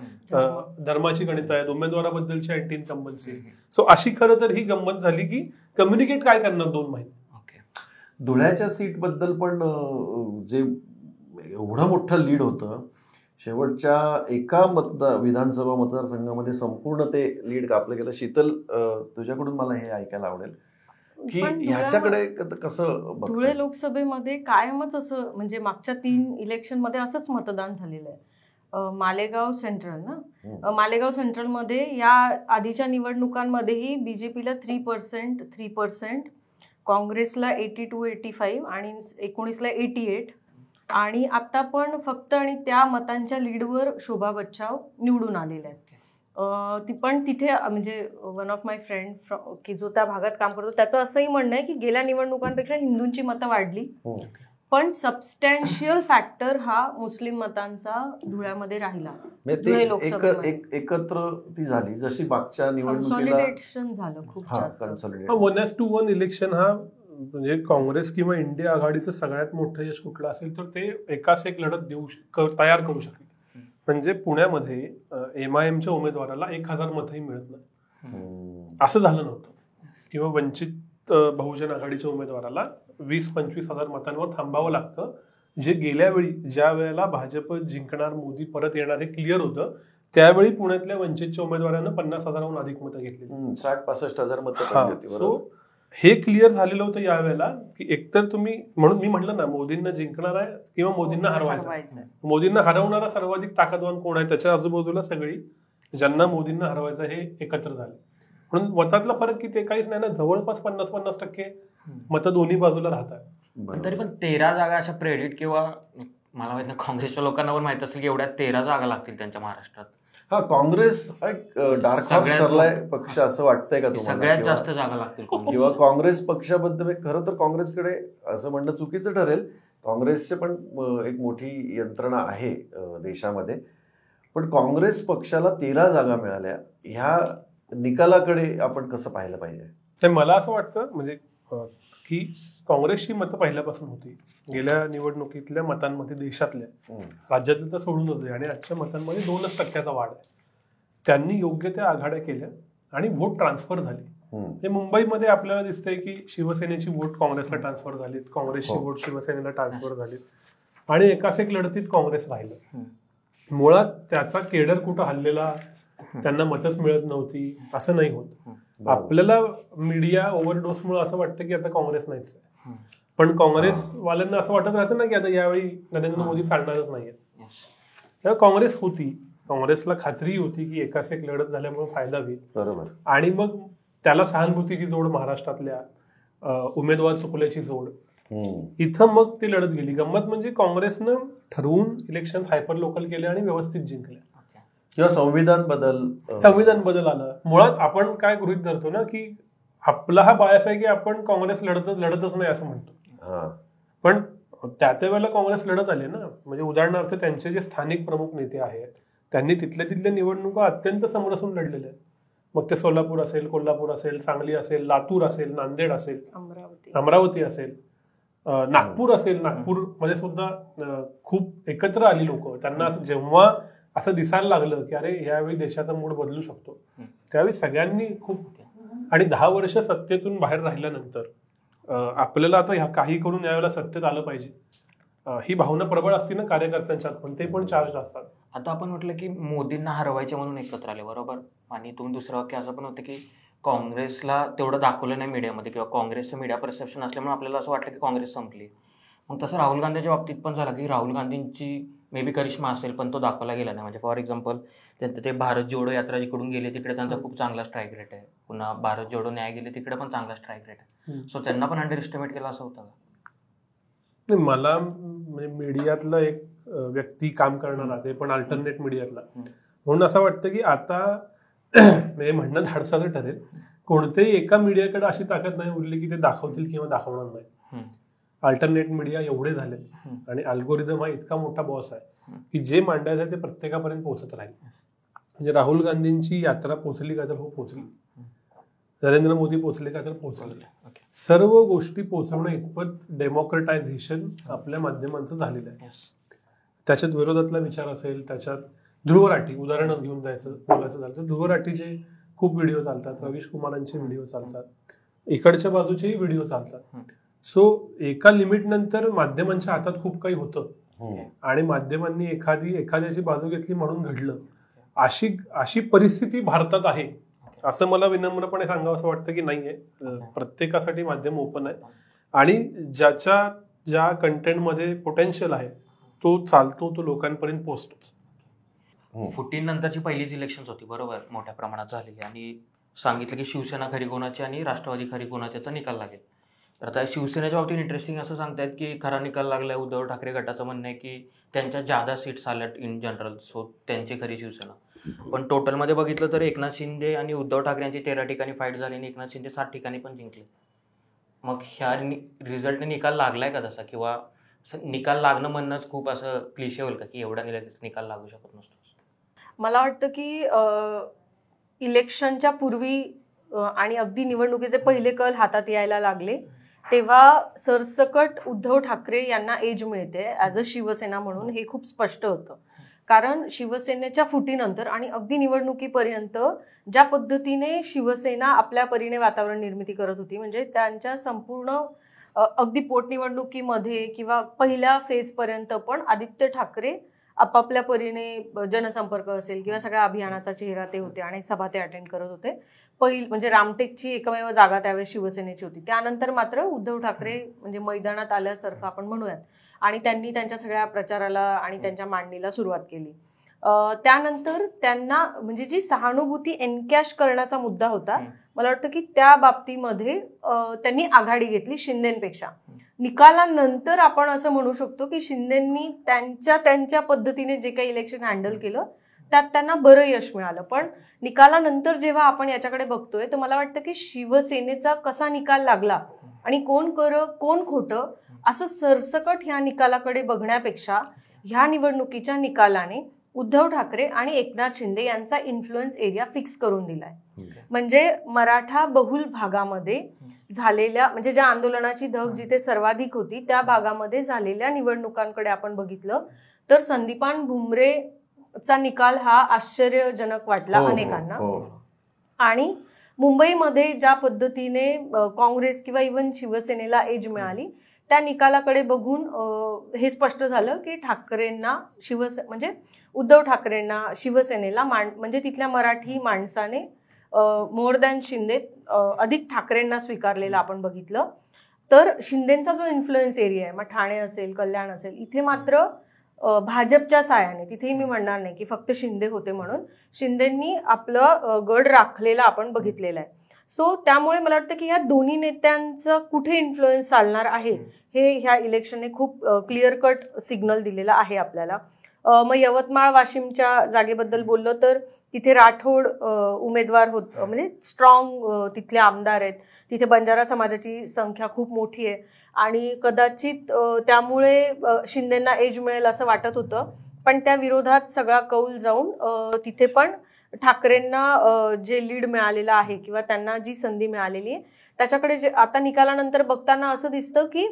धर्माची गणित आहेत, उमेदवाराबद्दलची अँटी इन्कम्बन्सी. सो अशी खरं तर ही गंमत झाली की कम्युनिकेट काय करणार 2 महिने. धुळ्याच्या सीट बद्दल पण जे एवढं मोठं लीड होतं, शेवटच्या एका विधानसभा मतदारसंघामध्ये संपूर्ण ते लीड कापलं गेलं. शीतल, तुझ्याकडून मला हे ऐकायला आवडेल की ह्याच्याकडे कसं. धुळे लोकसभेमध्ये कायमच असं, म्हणजे मागच्या 3 इलेक्शनमध्ये असंच मतदान झालेलं आहे. मालेगाव सेंट्रल ना, मालेगाव सेंट्रलमध्ये या आधीच्या निवडणुकांमध्येही बीजेपीला 3%, काँग्रेसला 82-85 आणि 19ला 88. आणि आता पण फक्त आणि त्या मतांच्या लीडवर शोभा बच्चाव निवडून आलेल्या आहेत. ती पण तिथे, म्हणजे वन ऑफ माय फ्रेंड की जो त्या भागात काम करतो, त्याचं असंही म्हणणं आहे की गेल्या निवडणुकांपेक्षा हिंदूंची मतं वाढली, पण सबस्टॅन्शियल फॅक्टर हा मुस्लिम मतांचा धुळ्यामध्ये राहिला. एकत्र ती झाली जशी मागच्या निवडणुकीला कन्सॉलिडेशन झालं खूप जास्त. 1:1 इलेक्शन हा म्हणजे काँग्रेस किंवा इंडिया आघाडीचं सगळ्यात मोठं यश कुठलं असेल तर ते एकाच एक लढत तयार करू शकले. म्हणजे पुण्यामध्ये MIMच्या उमेदवाराला 1000 मतही मिळत नाही, असं झालं नव्हतं. किंवा वंचित बहुजन आघाडीच्या उमेदवाराला 20-25 हजार मतांवर थांबावं लागतं, जे गेल्या वेळी ज्या वेळेला भाजप जिंकणार, मोदी परत येणार हे क्लिअर होतं, त्यावेळी पुण्यातल्या वंचितच्या उमेदवारांना 50,000हून अधिक मतं घेतली, 60-65 हजार मतं. सो हे क्लिअर झालेलं होतं यावेळेला की एकतर तुम्ही, म्हणून मी म्हटलं ना, मोदींना जिंकणार आहे किंवा मोदींना हरवायचं. मोदींना हरवणारा सर्वाधिक ताकदवान कोण आहे? त्याच्या आजूबाजूला सगळी ज्यांना मोदींना हरवायचं हे एकत्र झाले. म्हणून मतातला फरक किती? काहीच नाही ना, जवळपास 50-50% मतं दोन्ही बाजूला राहतात. तरी पण 13 जागा अशा प्रेडिट किंवा मला माहित नाही, काँग्रेसच्या लोकांना पण माहित असेल की एवढ्या 13 जागा लागतील त्यांच्या महाराष्ट्रात. हा, काँग्रेस एक डार्क हॉर्स ठरलाय पक्ष असं वाटतंय का तुम्हाला? सगळ्यात जास्त जागा लागतील किंवा काँग्रेस पक्षाबद्दल खरं तर काँग्रेसकडे असं म्हणणं चुकीचं ठरेल. काँग्रेसचे पण एक मोठी यंत्रणा आहे देशामध्ये, पण काँग्रेस पक्षाला 13 जागा मिळाल्या, ह्या निकालाकडे आपण कसं पाहिलं पाहिजे? मला असं वाटतं म्हणजे की काँग्रेसची मतं पहिल्यापासून होती. गेल्या निवडणुकीतल्या मतांमध्ये देशातल्या, राज्यातल्या तर सोडूनच आहे, आणि आजच्या मतांमध्ये 2% वाढ आहे. त्यांनी योग्य त्या आघाड्या केल्या आणि वोट ट्रान्सफर झाली. म्हणजे मुंबईमध्ये आपल्याला दिसतंय की शिवसेनेची वोट काँग्रेसला ट्रान्सफर झालीत, काँग्रेसची वोट शिवसेनेला ट्रान्सफर झालीत, आणि एकाच एक लढतीत काँग्रेस राहिलं. मुळात त्याचा केडर कुठं हल्लेला, त्यांना मतच मिळत नव्हती असं नाही होत. आपल्याला मीडिया ओव्हरडोसमुळे असं वाटतं की आता काँग्रेस नाहीच आहे, पण काँग्रेसवाल्यांना असं वाटत राहतं ना की आता यावेळी नरेंद्र मोदी चालणारच नाहीये. तेव्हा काँग्रेस होती काँग्रेसला खात्री होती की एकाच एक लढत झाल्यामुळे फायदा होईल. बरोबर. आणि मग त्याला सहानुभूतीची जोड महाराष्ट्रातल्या उमेदवार चुकल्याची जोड, इथं मग ती लढत गेली. गंमत म्हणजे काँग्रेसनं ठरवून इलेक्शन हायपर लोकल केले आणि व्यवस्थित जिंकले. किंवा संविधान बदल आला. मुळात आपण काय गृहीत धरतो ना की आपला हा बायस आहे की आपण काँग्रेस लढतच नाही असं म्हणतो, पण त्या वेळेला काँग्रेस लढत आले ना. म्हणजे उदाहरणार्थ त्यांचे जे स्थानिक प्रमुख नेते आहेत त्यांनी तिथल्या निवडणुका अत्यंत समरसून लढलेल्या आहेत. मग ते सोलापूर असेल, कोल्हापूर असेल, सांगली असेल, लातूर असेल, नांदेड असेल, अमरावती असेल, नागपूर असेल. नागपूरमध्ये सुद्धा खूप एकत्र आली लोक. त्यांना जेव्हा असं दिसायला लागलं की अरे यावेळी देशाचा मूड बदलू शकतो, त्यावेळी सगळ्यांनी खूप. आणि 10 वर्ष सत्तेतून बाहेर राहिल्यानंतर आपल्याला आता काही करून यावेळेला सत्तेत आलं पाहिजे ही भावना प्रबळ असते ना कार्यकर्त्यांच्यात, पण ते पण चार्ज असतात. आता आपण म्हटलं की मोदींना हरवायचे म्हणून एकत्र आले, बरोबर. आणि तुम्ही दुसरं वाक्य असं पण होतं की काँग्रेसला तेवढं दाखवलं नाही मीडियामध्ये किंवा काँग्रेसचं मीडिया परसेप्शन असल्यामुळे आपल्याला असं वाटलं की काँग्रेस संपली. मग तसं राहुल गांधीच्या बाबतीत पण झालं की राहुल गांधींची मे बी करिश्मा असेल पण तो दाखवला गेला नाही. म्हणजे फॉर एक्झाम्पल त्यांचं ते भारत जोडो यात्रा जिकडून गेले तिकडे त्यांचा खूप चांगला स्ट्राईक रेट आहे. पुन्हा भारत जोडो न्याय गेले तिकडे पण चांगला स्ट्राईक रेट आहे. सो त्यांना पण अंडर एस्टिमेट केला असं होतं का? मला म्हणजे मीडियातलं एक व्यक्ती काम करणारा, ते पण अल्टरनेट मीडियातला, म्हणून असं वाटतं की आता म्हणजे म्हणणं धाडसाचं ठरेल, कोणत्याही एका मीडियाकडे अशी ताकद नाही उरली की ते दाखवतील किंवा दाखवणार नाही. अल्टरनेट मीडिया एवढे झालेत आणि अल्गोरिदम हा इतका मोठा बॉस आहे की जे मांडायचं आहे ते प्रत्येकापर्यंत पोहोचत राहील. म्हणजे राहुल गांधींची यात्रा पोहोचली का तर हो पोहोचली, नरेंद्र मोदी पोहोचले का तर पोहोचले. सर्व गोष्टी पोहोचवणं इतपत डेमोक्रेटायझेशन आपल्या माध्यमांचं झालेलं आहे. त्याच्यात विरोधातला विचार असेल, त्याच्यात ध्रुवराठी उदाहरणच घेऊन बोलायचं झालं तर ध्रुवराठीचे खूप व्हिडिओ चालतात, रवीश कुमारांचे व्हिडिओ चालतात, इकडच्या बाजूचेही व्हिडिओ चालतात. सो एका लिमिट नंतर माध्यमांच्या हातात खूप काही होतं आणि माध्यमांनी एखाद्याची बाजू घेतली म्हणून घडलं. अशी परिस्थिती भारतात आहे असं मला विनम्रपणे सांगावं असं वाटतं की नाहीये. प्रत्येकासाठी माध्यम ओपन आहे आणि ज्या कंटेंटमध्ये पोटेन्शियल आहे तो चालतो, तो लोकांपर्यंत पोहोचतोच. 14 नंतरची पहिलीच इलेक्शन्स होती, बरोबर, मोठ्या प्रमाणात झालेली, आणि सांगितलं की शिवसेना खरी कोणाची आणि राष्ट्रवादी खरी कोणाच्याचा निकाल लागेल. तर आता शिवसेनेच्या बाबतीत इंटरेस्टिंग असं सांगतायत की खरा निकाल लागलाय. उद्धव ठाकरे गटाचं म्हणणं आहे की त्यांच्या जादा सीट्स आल्यात इन जनरल, सो त्यांची खरी शिवसेना. पण टोटलमध्ये बघितलं तर एकनाथ शिंदे आणि उद्धव ठाकरे यांची 13 ठिकाणी फाईट झाली आणि एकनाथ शिंदे 7 ठिकाणी पण जिंकले. मग ह्या रिझल्टने निकाल लागलाय का तसा, किंवा निकाल लागणं म्हणणंच खूप असं क्लिशे होईल का की एवढा निकाल लागू शकत नसतो? मला वाटतं की इलेक्शनच्या पूर्वी आणि अगदी निवडणुकीचे पहिले कल हातात यायला लागले तेव्हा सरसकट उद्धव ठाकरे यांना एज मिळते ॲज अ शिवसेना म्हणून, हे खूप स्पष्ट होतं. कारण शिवसेनेच्या फुटीनंतर आणि अगदी निवडणुकीपर्यंत ज्या पद्धतीने शिवसेना आपल्या परीने वातावरण निर्मिती करत होती, म्हणजे त्यांच्या संपूर्ण अगदी पोटनिवडणुकीमध्ये किंवा पहिल्या फेजपर्यंत पण आदित्य ठाकरे आपापल्या परीने जनसंपर्क असेल किंवा सगळ्या अभियानाचा चेहरा ते होते आणि सभा ते अटेंड करत होते. म्हणजे रामटेकची एकमेव जागा त्यावेळेस शिवसेनेची होती. त्यानंतर मात्र उद्धव ठाकरे म्हणजे मैदानात आल्यासारखं आपण म्हणूयात आणि त्यांनी त्यांच्या सगळ्या प्रचाराला आणि त्यांच्या मांडणीला सुरुवात केली. त्यानंतर त्यांना म्हणजे जी सहानुभूती एनकॅश करण्याचा मुद्दा होता, मला वाटतं की त्या बाबतीमध्ये त्यांनी आघाडी घेतली शिंदेपेक्षा. निकालानंतर आपण असं म्हणू शकतो की शिंदेंनी त्यांच्या पद्धतीने जे काही इलेक्शन हँडल केलं त्यात त्यांना बरं यश मिळालं. पण निकालानंतर जेव्हा आपण याच्याकडे बघतोय तर मला वाटतं की शिवसेनेचा कसा निकाल लागला आणि कोण कोण खोटं असं सरसकट ह्या निकालाकडे बघण्यापेक्षा ह्या निवडणुकीच्या निकालाने उद्धव ठाकरे आणि एकनाथ शिंदे यांचा इन्फ्लुएन्स एरिया फिक्स करून दिलाय. म्हणजे मराठा बहुल भागामध्ये झालेल्या म्हणजे ज्या आंदोलनाची धग जिथे सर्वाधिक होती त्या भागामध्ये झालेल्या निवडणुकांकडे आपण बघितलं तर संदीपान भुमरेचा निकाल हा आश्चर्यजनक वाटला अनेकांना. आणि मुंबईमध्ये ज्या पद्धतीने काँग्रेस किंवा इव्हन शिवसेनेला एज मिळाली त्या निकालाकडे बघून हे स्पष्ट झालं की ठाकरेंना म्हणजे उद्धव ठाकरेंना शिवसेनेला म्हणजे तिथल्या मराठी माणसाने मोर दॅन शिंदे अधिक ठाकरेंना स्वीकारलेला आपण बघितलं. तर शिंदेचा जो इन्फ्लुएन्स एरिया आहे, मग ठाणे असेल, कल्याण असेल, इथे मात्र भाजपच्या साहाय्याने, तिथेही मी म्हणणार नाही की फक्त शिंदे होते म्हणून, शिंदेंनी आपलं गड राखलेला आपण बघितलेला आहे. सो त्यामुळे मला वाटतं की ह्या दोन्ही नेत्यांचं कुठे इन्फ्लुएन्स चालणार आहे हे ह्या इलेक्शनने खूप क्लिअर कट सिग्नल दिलेला आहे आपल्याला. मग यवतमाळ वाशिमच्या जागेबद्दल बोललो तर तिथे राठोड उमेदवार म्हणजे स्ट्रॉंग तिथले आमदार आहेत. तिथे बंजारा समाजाची संख्या खूप मोठी आहे आणि कदाचित त्यामुळे शिंदेंना एज मिळेल असं वाटत होतं. पण त्या विरोधात सगळा कौल जाऊन तिथे पण ठाकरेंना जे लीड मिळालेलं आहे किंवा त्यांना जी संधी मिळालेली आहे त्याच्याकडे आता निकालानंतर बघताना असं दिसतं की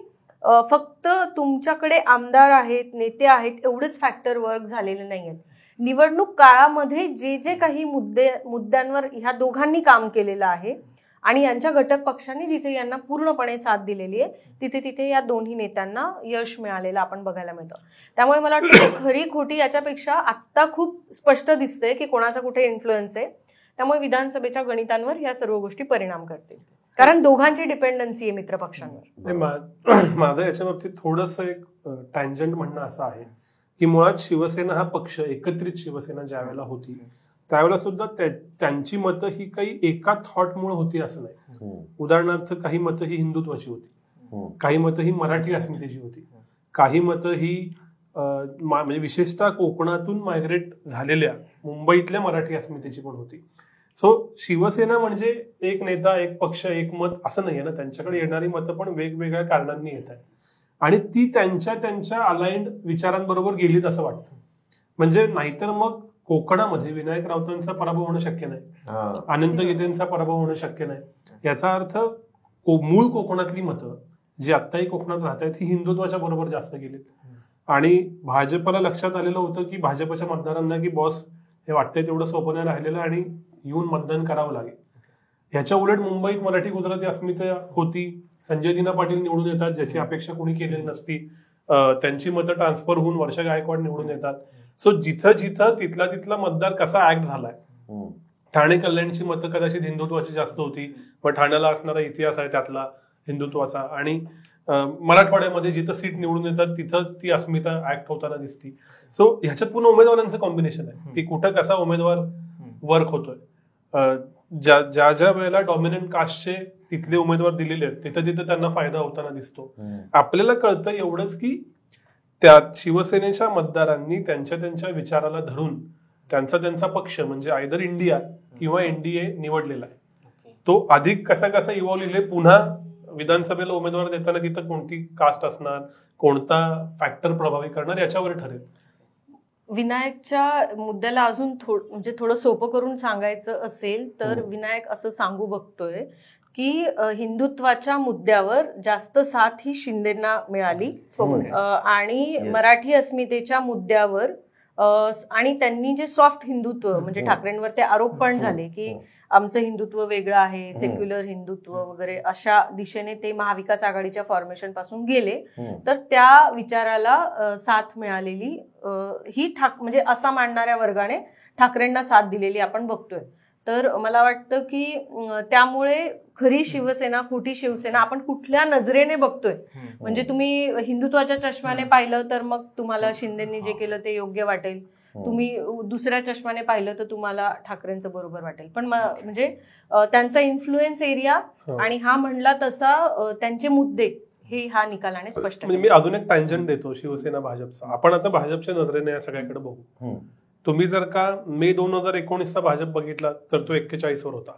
फक्त तुमच्याकडे आमदार आहेत, नेते आहेत एवढेच फॅक्टर वर्क झालेले नाही आहेत. निवडणूक काळामध्ये जे जे काही मुद्द्यांवर ह्या दोघांनी काम केलेलं आहे आणि यांच्या घटक पक्षांनी जिथे यांना पूर्णपणे साथ दिलेली आहे तिथे तिथे या दोन्ही नेत्यांना यश मिळालेलं आपण बघायला मिळतं. त्यामुळे मला वाटतं की खरी खोटी याच्यापेक्षा आत्ता खूप स्पष्ट दिसतंय की कोणाचा कुठे इन्फ्लुएन्स आहे. त्यामुळे विधानसभेच्या गणितांवर ह्या सर्व गोष्टी परिणाम करतील, कारण दोघांची डिपेंडन्सी आहे मित्रपक्षांवर. माझं याच्या बाबतीत थोडंसं एक टँजंट म्हणणं असं आहे की मुळात शिवसेना हा पक्ष, एकत्रित शिवसेना ज्या वेळेला होती त्यावेळेला सुद्धा त्यांची मतं ही काही एका थॉटमुळे होती असं नाही. उदाहरणार्थ काही मतं ही हिंदुत्वाची होती, काही मतं ही मराठी अस्मितेची होती, काही मतं ही म्हणजे विशेषतः कोकणातून मायग्रेट झालेल्या मुंबईतल्या मराठी अस्मितेची पण होती. सो शिवसेना म्हणजे एक नेता, एक पक्ष, एक मत असं नाहीये ना. त्यांच्याकडे येणारी मतं पण वेगवेगळ्या कारणांनी येत आहेत आणि ती त्यांच्या अलाइंड विचारांबरोबर गेलीत असं वाटतं. म्हणजे नाहीतर मग कोकणामध्ये विनायक राऊतांचा पराभव होणं शक्य नाही, अनंत गीतेंचा पराभव होणं शक्य नाही. याचा अर्थ मूळ कोकणातली मतं जी आत्ताही कोकणात राहत आहेत ही हिंदुत्वाच्या बरोबर जास्त गेलीत आणि भाजपला लक्षात आलेलं होतं की भाजपच्या मतदारांना की बॉस हे वाटतंय तेवढं सोपं नाही राहिलेलं आणि येऊन मतदान करावं लागेल. ह्याच्या उलट मुंबईत मराठी गुजराती अस्मिता होती. संजय दिना पाटील निवडून येतात ज्याची अपेक्षा कोणी केलेली नसती. त्यांची मतं ट्रान्सफर होऊन वर्षा गायकवाड निवडून येतात. सो जिथं जिथं तिथला मतदार कसा ऍक्ट झालाय. ठाणे कल्याणची मतं कदाचित हिंदुत्वाची जास्त होती, पण ठाण्याला असणारा इतिहास आहे त्यातला हिंदुत्वाचा आणि मराठवाड्यामध्ये जिथं सीट निवडून येतात तिथं ती अस्मिता ऍक्ट होताना दिसती. सो ह्याच्यात पुन्हा उमेदवारांचं कॉम्बिनेशन आहे की कुठं कसा उमेदवार वर्क होतोय. ज्या वेळेला डॉमिनंट कास्टचे तिथले उमेदवार दिलेले आहेत तिथं त्यांना फायदा होताना दिसतो. आपल्याला कळतं एवढंच की त्या शिवसेनेच्या मतदारांनी त्यांच्या विचाराला धरून त्यांचा पक्ष म्हणजे आयदर इंडिया किंवा एनडीए निवडलेला आहे. तो अधिक कसा इव्हॉल्व्ह पुन्हा विधानसभेला उमेदवार देताना तिथं कोणती कास्ट असणार, कोणता फॅक्टर प्रभावी करणार याच्यावर ठरेल. विनायकच्या मुद्द्याला अजून म्हणजे थोडं सोपं करून सांगायचं असेल तर विनायक असं सांगू बघतोय की हिंदुत्वाच्या मुद्द्यावर जास्त साथ ही शिंदेंना मिळाली आणि मराठी अस्मितेच्या मुद्द्यावर आणि त्यांनी जे सॉफ्ट हिंदुत्व म्हणजे ठाकरेंवर ते आरोप पण झाले की आमचं हिंदुत्व वेगळं आहे, सेक्युलर हिंदुत्व वगैरे अशा दिशेने ते महाविकास आघाडीच्या फॉर्मेशन पासून गेले. तर त्या विचाराला साथ मिळालेली ही म्हणजे असा मांडणाऱ्या वर्गाने ठाकरेंना साथ दिलेली आपण बघतोय. तर मला वाटतं की त्यामुळे खरी शिवसेना, खोटी शिवसेना आपण कुठल्या नजरेने बघतोय. म्हणजे तुम्ही हिंदुत्वाच्या चष्म्याने पाहिलं तर मग तुम्हाला शिंदेंनी जे केलं ते योग्य वाटेल, तुम्ही दुसऱ्या चष्म्याने पाहिलं तर तुम्हाला ठाकरेंचं बरोबर वाटेल. पण म्हणजे त्यांचा इन्फ्लुएन्स एरिया आणि हा म्हणला तसा त्यांचे मुद्दे हे ह्या निकालाने स्पष्ट. म्हणजे मी अजून एक टँजंट देतो शिवसेना भाजपचा. आपण आता भाजपच्या नजरेने या सगळ्याकडे बघू. तुम्ही जर का मे 2019चा भाजप बघितला तर तो 41 वर होता.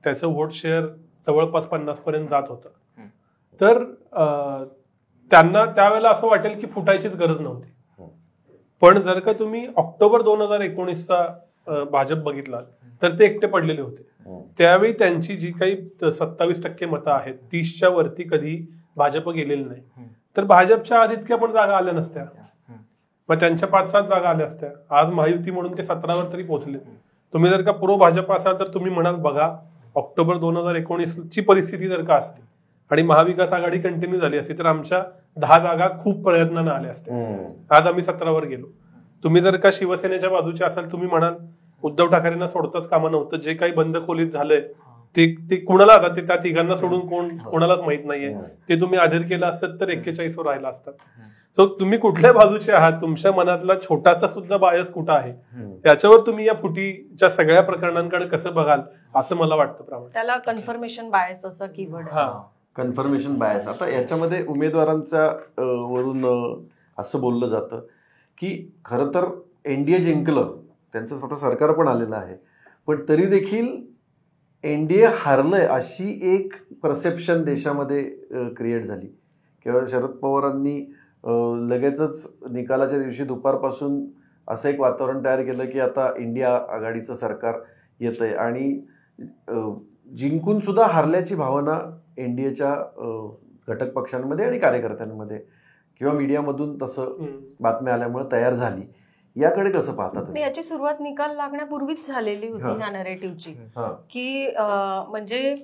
त्याचं व्होट शेअर जवळपास 50 पर्यंत जात होतं. तर त्यांना त्यावेळेला असं वाटेल की फुटायचीच गरज नव्हती. पण जर का तुम्ही ऑक्टोबर 2019चा भाजप बघितला तर ते एकटे पडलेले होते. त्यावेळी त्यांची जी काही 27% मतं आहेत 30च्या वरती कधी भाजप गेलेली नाही. तर भाजपच्या आधी इतक्या पण जागा आल्या नसत्या, मग त्यांच्या 5-7 जागा आल्या असत्या. आज महायुती म्हणून ते 17वर तरी पोहोचले. तुम्ही जर का प्रो भाजप असाल तर तुम्ही म्हणाल बघा ऑक्टोबर 2019ची परिस्थिती जर का असते आणि महाविकास आघाडी कंटिन्यू झाली असती तर आमच्या 10 जागा खूप प्रयत्नानं आल्या असत्या. आज आम्ही 17वर गेलो. तुम्ही जर का शिवसेनेच्या बाजूचे असाल तुम्ही म्हणाल उद्धव ठाकरेंना सोडताच कामा नव्हतं. जे काही बंद खोलीत झालंय ते कुणाला आता ते त्या तिघांना सोडून कोणालाच माहित नाहीये. ते तुम्ही आधीर केलं असत तर 41 वर राहिला असतात. सो तुम्ही कुठल्या बाजूचे आहात, तुमच्या मनातला छोटासा सुद्धा बायस कुठं आहे, याच्यावर तुम्ही या फुटीच्या सगळ्या प्रकरणांकडे कसं बघाल असं मला वाटतं. प्रामाणिक त्याला कन्फर्मेशन बायस असं कीवर्ड. Confirmation bias. आता याच्यामध्ये उमेदवारांच्या वरून असं बोललं जातं की खरं तर एनडीए जिंकलं, त्यांचं स्वतः सरकार पण आलेलं आहे, पण तरी देखील एनडीए हारलंय अशी एक परसेप्शन देशामध्ये क्रिएट झाली. किंवा शरद पवारांनी लगेचच निकालाच्या दिवशी दुपारपासून असं एक वातावरण तयार केलं की आता इंडिया आघाडीचं सरकार येतंय आणि जिंकून सुद्धा हारल्याची भावना एनडीएच्या घटक पक्षांमध्ये आणि कार्यकर्त्यांमध्ये किंवा मीडियामधून तसं बातम्या आल्यामुळे तयार झाली. याकडे कसं पाहता तुम्ही? याची सुरुवात निकाल लागण्यापूर्वीच झालेली होती ह्या नरेटिव्हची, की म्हणजे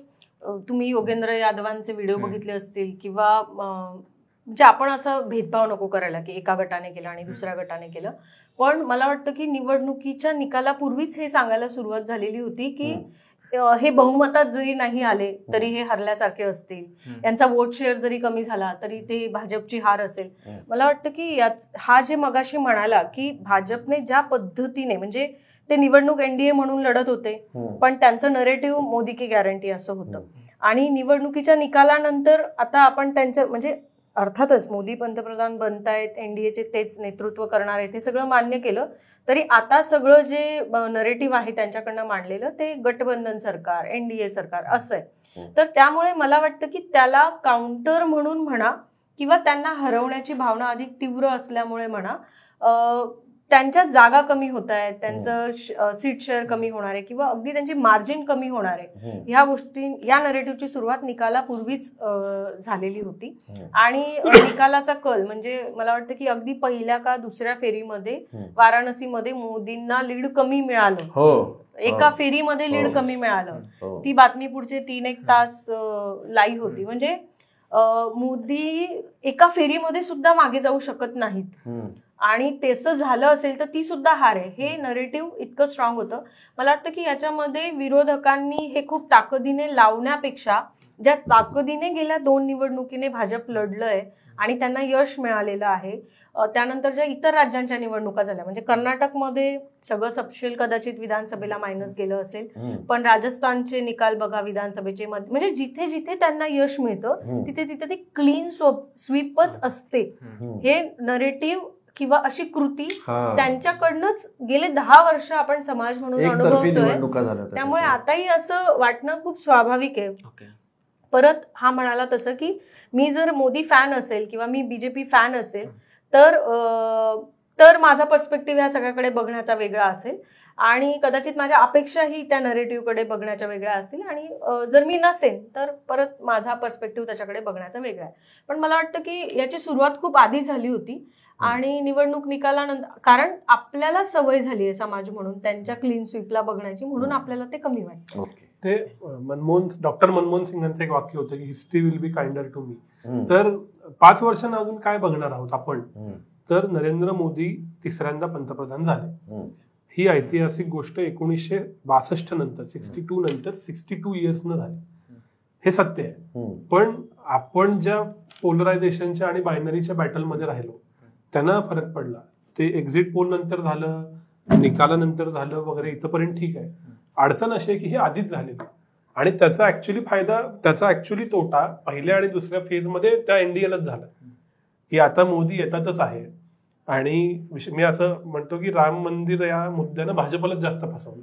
तुम्ही योगेंद्र यादवांचे व्हिडिओ बघितले असतील किंवा म्हणजे आपण असं भेदभाव नको करायला की एका गटाने केलं आणि दुसऱ्या गटाने केलं, पण मला वाटतं की निवडणुकीच्या निकालापूर्वीच हे सांगायला सुरुवात झालेली होती की हे बहुमतात जरी नाही आले तरी हे हरल्यासारखे असतील, यांचा वोट शेअर जरी कमी झाला तरी ते भाजपची हार असेल. मला वाटतं की हा जे मगाशी म्हणाला की भाजपने ज्या पद्धतीने, म्हणजे ते निवडणूक एनडीए म्हणून लढत होते पण त्यांचं नरेटिव्ह मोदी की गॅरंटी असं होतं, आणि निवडणुकीच्या निकालानंतर आता आपण त्यांच्या म्हणजे अर्थातच मोदी पंतप्रधान बनतायत, एनडीएचे तेच नेतृत्व करणार आहेत, हे सगळं मान्य केलं तरी आता सगळं जे नरेटिव्ह आहे त्यांच्याकडनं मांडलेलं ते गठबंधन सरकार, एनडीए सरकार असं आहे. तर त्यामुळे मला वाटतं की त्याला काउंटर म्हणून म्हणा किंवा त्यांना हरवण्याची भावना अधिक तीव्र असल्यामुळे म्हणा, त्यांच्या जागा कमी होत आहेत, त्यांचं सीट शेअर कमी होणार आहे किंवा अगदी त्यांची मार्जिन कमी होणार आहे, ह्या गोष्टी या नरेटिव्हची सुरुवात निकालापूर्वीच झालेली होती. आणि निकालाचा कल म्हणजे मला वाटतं की अगदी पहिल्या का दुसऱ्या फेरीमध्ये वाराणसीमध्ये मोदींना लीड कमी मिळालं, एका फेरीमध्ये लीड कमी मिळालं. ती बातमी पुढचे 3-1 तास लाईव्ह होती. म्हणजे मोदी एका फेरीमध्ये सुद्धा मागे जाऊ शकत नाहीत आणि तसं झालं असेल तर ती सुद्धा हार आहे, हे नरेटिव्ह इतकं स्ट्रॉंग होतं. मला वाटतं की याच्यामध्ये विरोधकांनी हे खूप ताकदीने लावण्यापेक्षा ज्या ताकदीने गेल्या 2 निवडणुकीने भाजप लढलंय आणि त्यांना यश मिळालेलं आहे, त्यानंतर ज्या इतर राज्यांच्या निवडणुका झाल्या, म्हणजे कर्नाटकमध्ये सगळं तपशील कदाचित विधानसभेला मायनस गेलं असेल, पण राजस्थानचे निकाल बघा विधानसभेचे, म्हणजे जिथे जिथे त्यांना यश मिळतं तिथे तिथे ती क्लीन स्वीपच असते. हे नरेटिव्ह किंवा अशी कृती त्यांच्याकडनंच गेले 10 वर्ष आपण समाज म्हणून अनुभवतोय. त्यामुळे आताही असं वाटणं खूप स्वाभाविक आहे. परत हा म्हणाला तसं की मी जर मोदी फॅन असेल किंवा मी बीजेपी फॅन असेल तर माझा पर्स्पेक्टिव्ह ह्या सगळ्याकडे बघण्याचा वेगळा असेल आणि कदाचित माझ्या अपेक्षाही त्या नरेटिव्हकडे बघण्याच्या वेगळ्या असतील, आणि जर मी नसेन तर परत माझा पर्स्पेक्टिव्ह त्याच्याकडे बघण्याचा वेगळा आहे. पण मला वाटतं की याची सुरुवात खूप आधी झाली होती आणि निवडणूक निकालानंतर, कारण आपल्याला सवय झाली आहे समाज म्हणून त्यांच्या क्लीन स्वीपला बघण्याची, म्हणून आपल्याला ते कमी वाटतं. ते डॉक्टर मनमोहन सिंगांचं एक वाक्य होतं की history will be kinder to me. तर 5 वर्षांना अजून काय बघणार आहोत आपण, तर नरेंद्र मोदी 3ऱ्यांदा पंतप्रधान झाले. ही ऐतिहासिक गोष्ट 1962 नंतर 62 नंतर 62 इयर्सनं झाली, हे सत्य आहे. पण आपण ज्या पोलरायझेशनच्या आणि बायनरीच्या बॅटलमध्ये राहिलो त्यांना फरक पडला. ते एक्झिट पोल नंतर झालं, निकालानंतर झालं वगैरे, इथपर्यंत ठीक आहे. अडचण अशी आहे की हे आधीच झालेलं आणि त्याचा ऍक्च्युली फायदा, त्याचा ऍक्च्युली तोटा पहिल्या आणि दुसऱ्या फेजमध्ये त्या एनडीएलाच झाला की आता मोदी येतातच आहे. आणि मी असं म्हणतो की राम मंदिर या मुद्द्यानं भाजपलाच जास्त फसवलं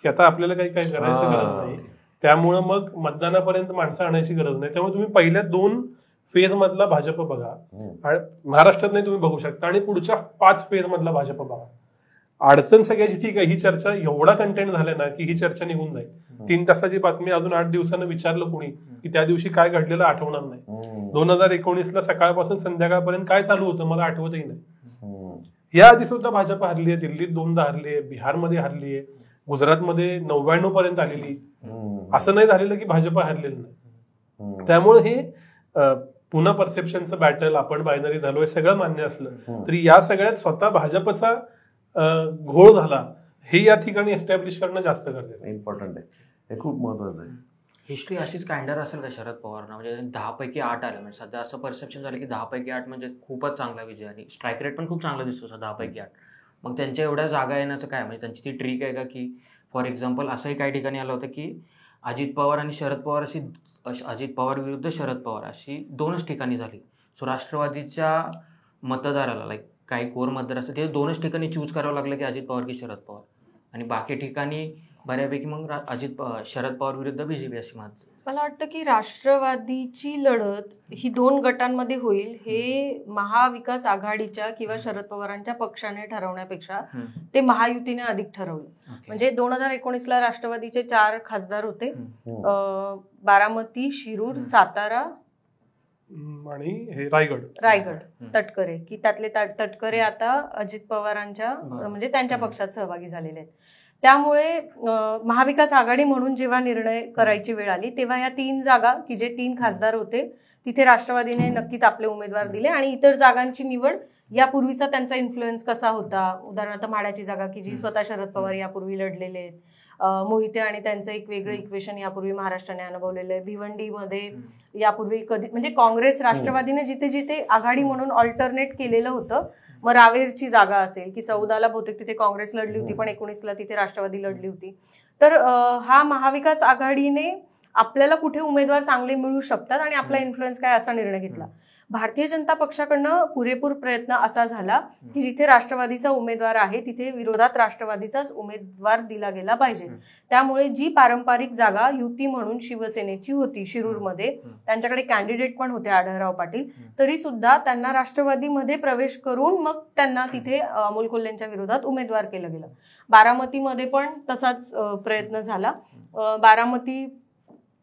की आता आपल्याला काही करायचं गरज नाही, त्यामुळं मग मतदानापर्यंत माणसं आणायची गरज नाही. त्यामुळे तुम्ही पहिल्या 2 फेज मधला भाजप बघा, महाराष्ट्रात नाही तुम्ही बघू शकता, आणि पुढच्या 5 फेज मधला भाजप बघा. अडचण सगळ्याची ठीक आहे, ही चर्चा एवढा कंटेंट झालाय ना की ही चर्चा निघून जाईल. 3 तासाची बातमी अजून 8 दिवसानं विचारलं कोणी की त्या दिवशी काय घडलेलं आठवणार नाही. 2019ला सकाळपासून संध्याकाळपर्यंत काय चालू होतं मला आठवतही नाही. या आधी सुद्धा भाजप हरली आहे, दिल्लीत 2दा हरली आहे, बिहारमध्ये हरली आहे, गुजरातमध्ये 99 पर्यंत आलेली. असं नाही झालेलं की भाजप हरलेलं नाही. त्यामुळे हे पुन्हा परसेप्शनचं बॅटल, आपण बायनरी झालोय सगळं मान्य असलं तरी या सगळ्यात स्वतः भाजपचा घोळ झाला हे या ठिकाणी एस्टॅब्लिश करणं जास्त गरजेचं आहे, इम्पॉर्टंट आहे. हे खूप महत्वाचं आहे. हिस्ट्री अशीच काइंडर असेल का शरद पवारना? म्हणजे 10 पैकी 8 आले, म्हणजे सध्या असं परसेप्शन झालं की 10 पैकी 8 म्हणजे खूपच चांगला विजय, आणि स्ट्राईक रेट पण खूप चांगला दिसतो 10 पैकी 8. मग त्यांच्या एवढ्या जागा येण्याचं काय, म्हणजे त्यांची ती ट्रिक आहे का? की फॉर एक्झाम्पल असंही काही ठिकाणी आलं होतं की अजित पवार आणि शरद पवार अशी, अजित पवार विरुद्ध शरद पवार अशी 2च ठिकाणी झाली. सो राष्ट्रवादीच्या मतदाराला, लाईक काही कोर मतदार असतात, ते 2च ठिकाणी चूज करावं लागलं की अजित पवार की शरद पवार, आणि बाकी ठिकाणी बऱ्यापैकी मग शरद पवार विरुद्ध बीजेपी अशी मत. मला वाटतं की राष्ट्रवादीची लढत ही 2 गटांमध्ये होईल हे महाविकास आघाडीच्या किंवा शरद पवारांच्या पक्षाने ठरवण्यापेक्षा ते महायुतीने अधिक ठरवलं. म्हणजे 2019ला राष्ट्रवादीचे 4 खासदार होते, बारामती, शिरूर, सातारा आणि हे रायगड, तटकरे, की त्यातले तटकरे आता अजित पवारांच्या म्हणजे त्यांच्या पक्षात सहभागी झालेले आहेत. त्यामुळे महाविकास आघाडी म्हणून जेव्हा निर्णय करायची वेळ आली तेव्हा ह्या 3 जागा की जे 3 खासदार होते तिथे राष्ट्रवादीने नक्कीच आपले उमेदवार दिले, आणि इतर जागांची निवड यापूर्वीचा त्यांचा इन्फ्लुएन्स कसा होता, उदाहरणार्थ माढ्याची जागा की जी स्वतः शरद पवार यापूर्वी लढलेले आहेत, मोहिते आणि त्यांचं एक वेगळं इक्वेशन यापूर्वी महाराष्ट्राने अनुभवलेलं आहे, भिवंडीमध्ये यापूर्वी कधी म्हणजे काँग्रेस राष्ट्रवादीने जिथे जिथे आघाडी म्हणून ऑल्टरनेट केलेलं होतं, मग रावेरची जागा असेल की 14ला बहुतेक तिथे काँग्रेस लढली होती पण 19ला तिथे राष्ट्रवादी लढली होती. तर हा महाविकास आघाडीने आपल्याला कुठे उमेदवार चांगले मिळू शकतात आणि आपला इन्फ्लुएन्स काय असा निर्णय घेतला. भारतीय जनता पक्षाकडनं पुरेपूर प्रयत्न असा झाला की जिथे राष्ट्रवादीचा उमेदवार आहे तिथे विरोधात राष्ट्रवादीचाच उमेदवार दिला गेला पाहिजे. त्यामुळे जी पारंपरिक जागा युती म्हणून शिवसेनेची होती शिरूरमध्ये, त्यांच्याकडे कॅन्डिडेट पण होते आढळराव पाटील, तरी सुद्धा त्यांना राष्ट्रवादीमध्ये प्रवेश करून मग त्यांना तिथे अमोल कोल्हेंच्या विरोधात उमेदवार केलं गेलं. बारामतीमध्ये पण तसाच प्रयत्न झाला. बारामती,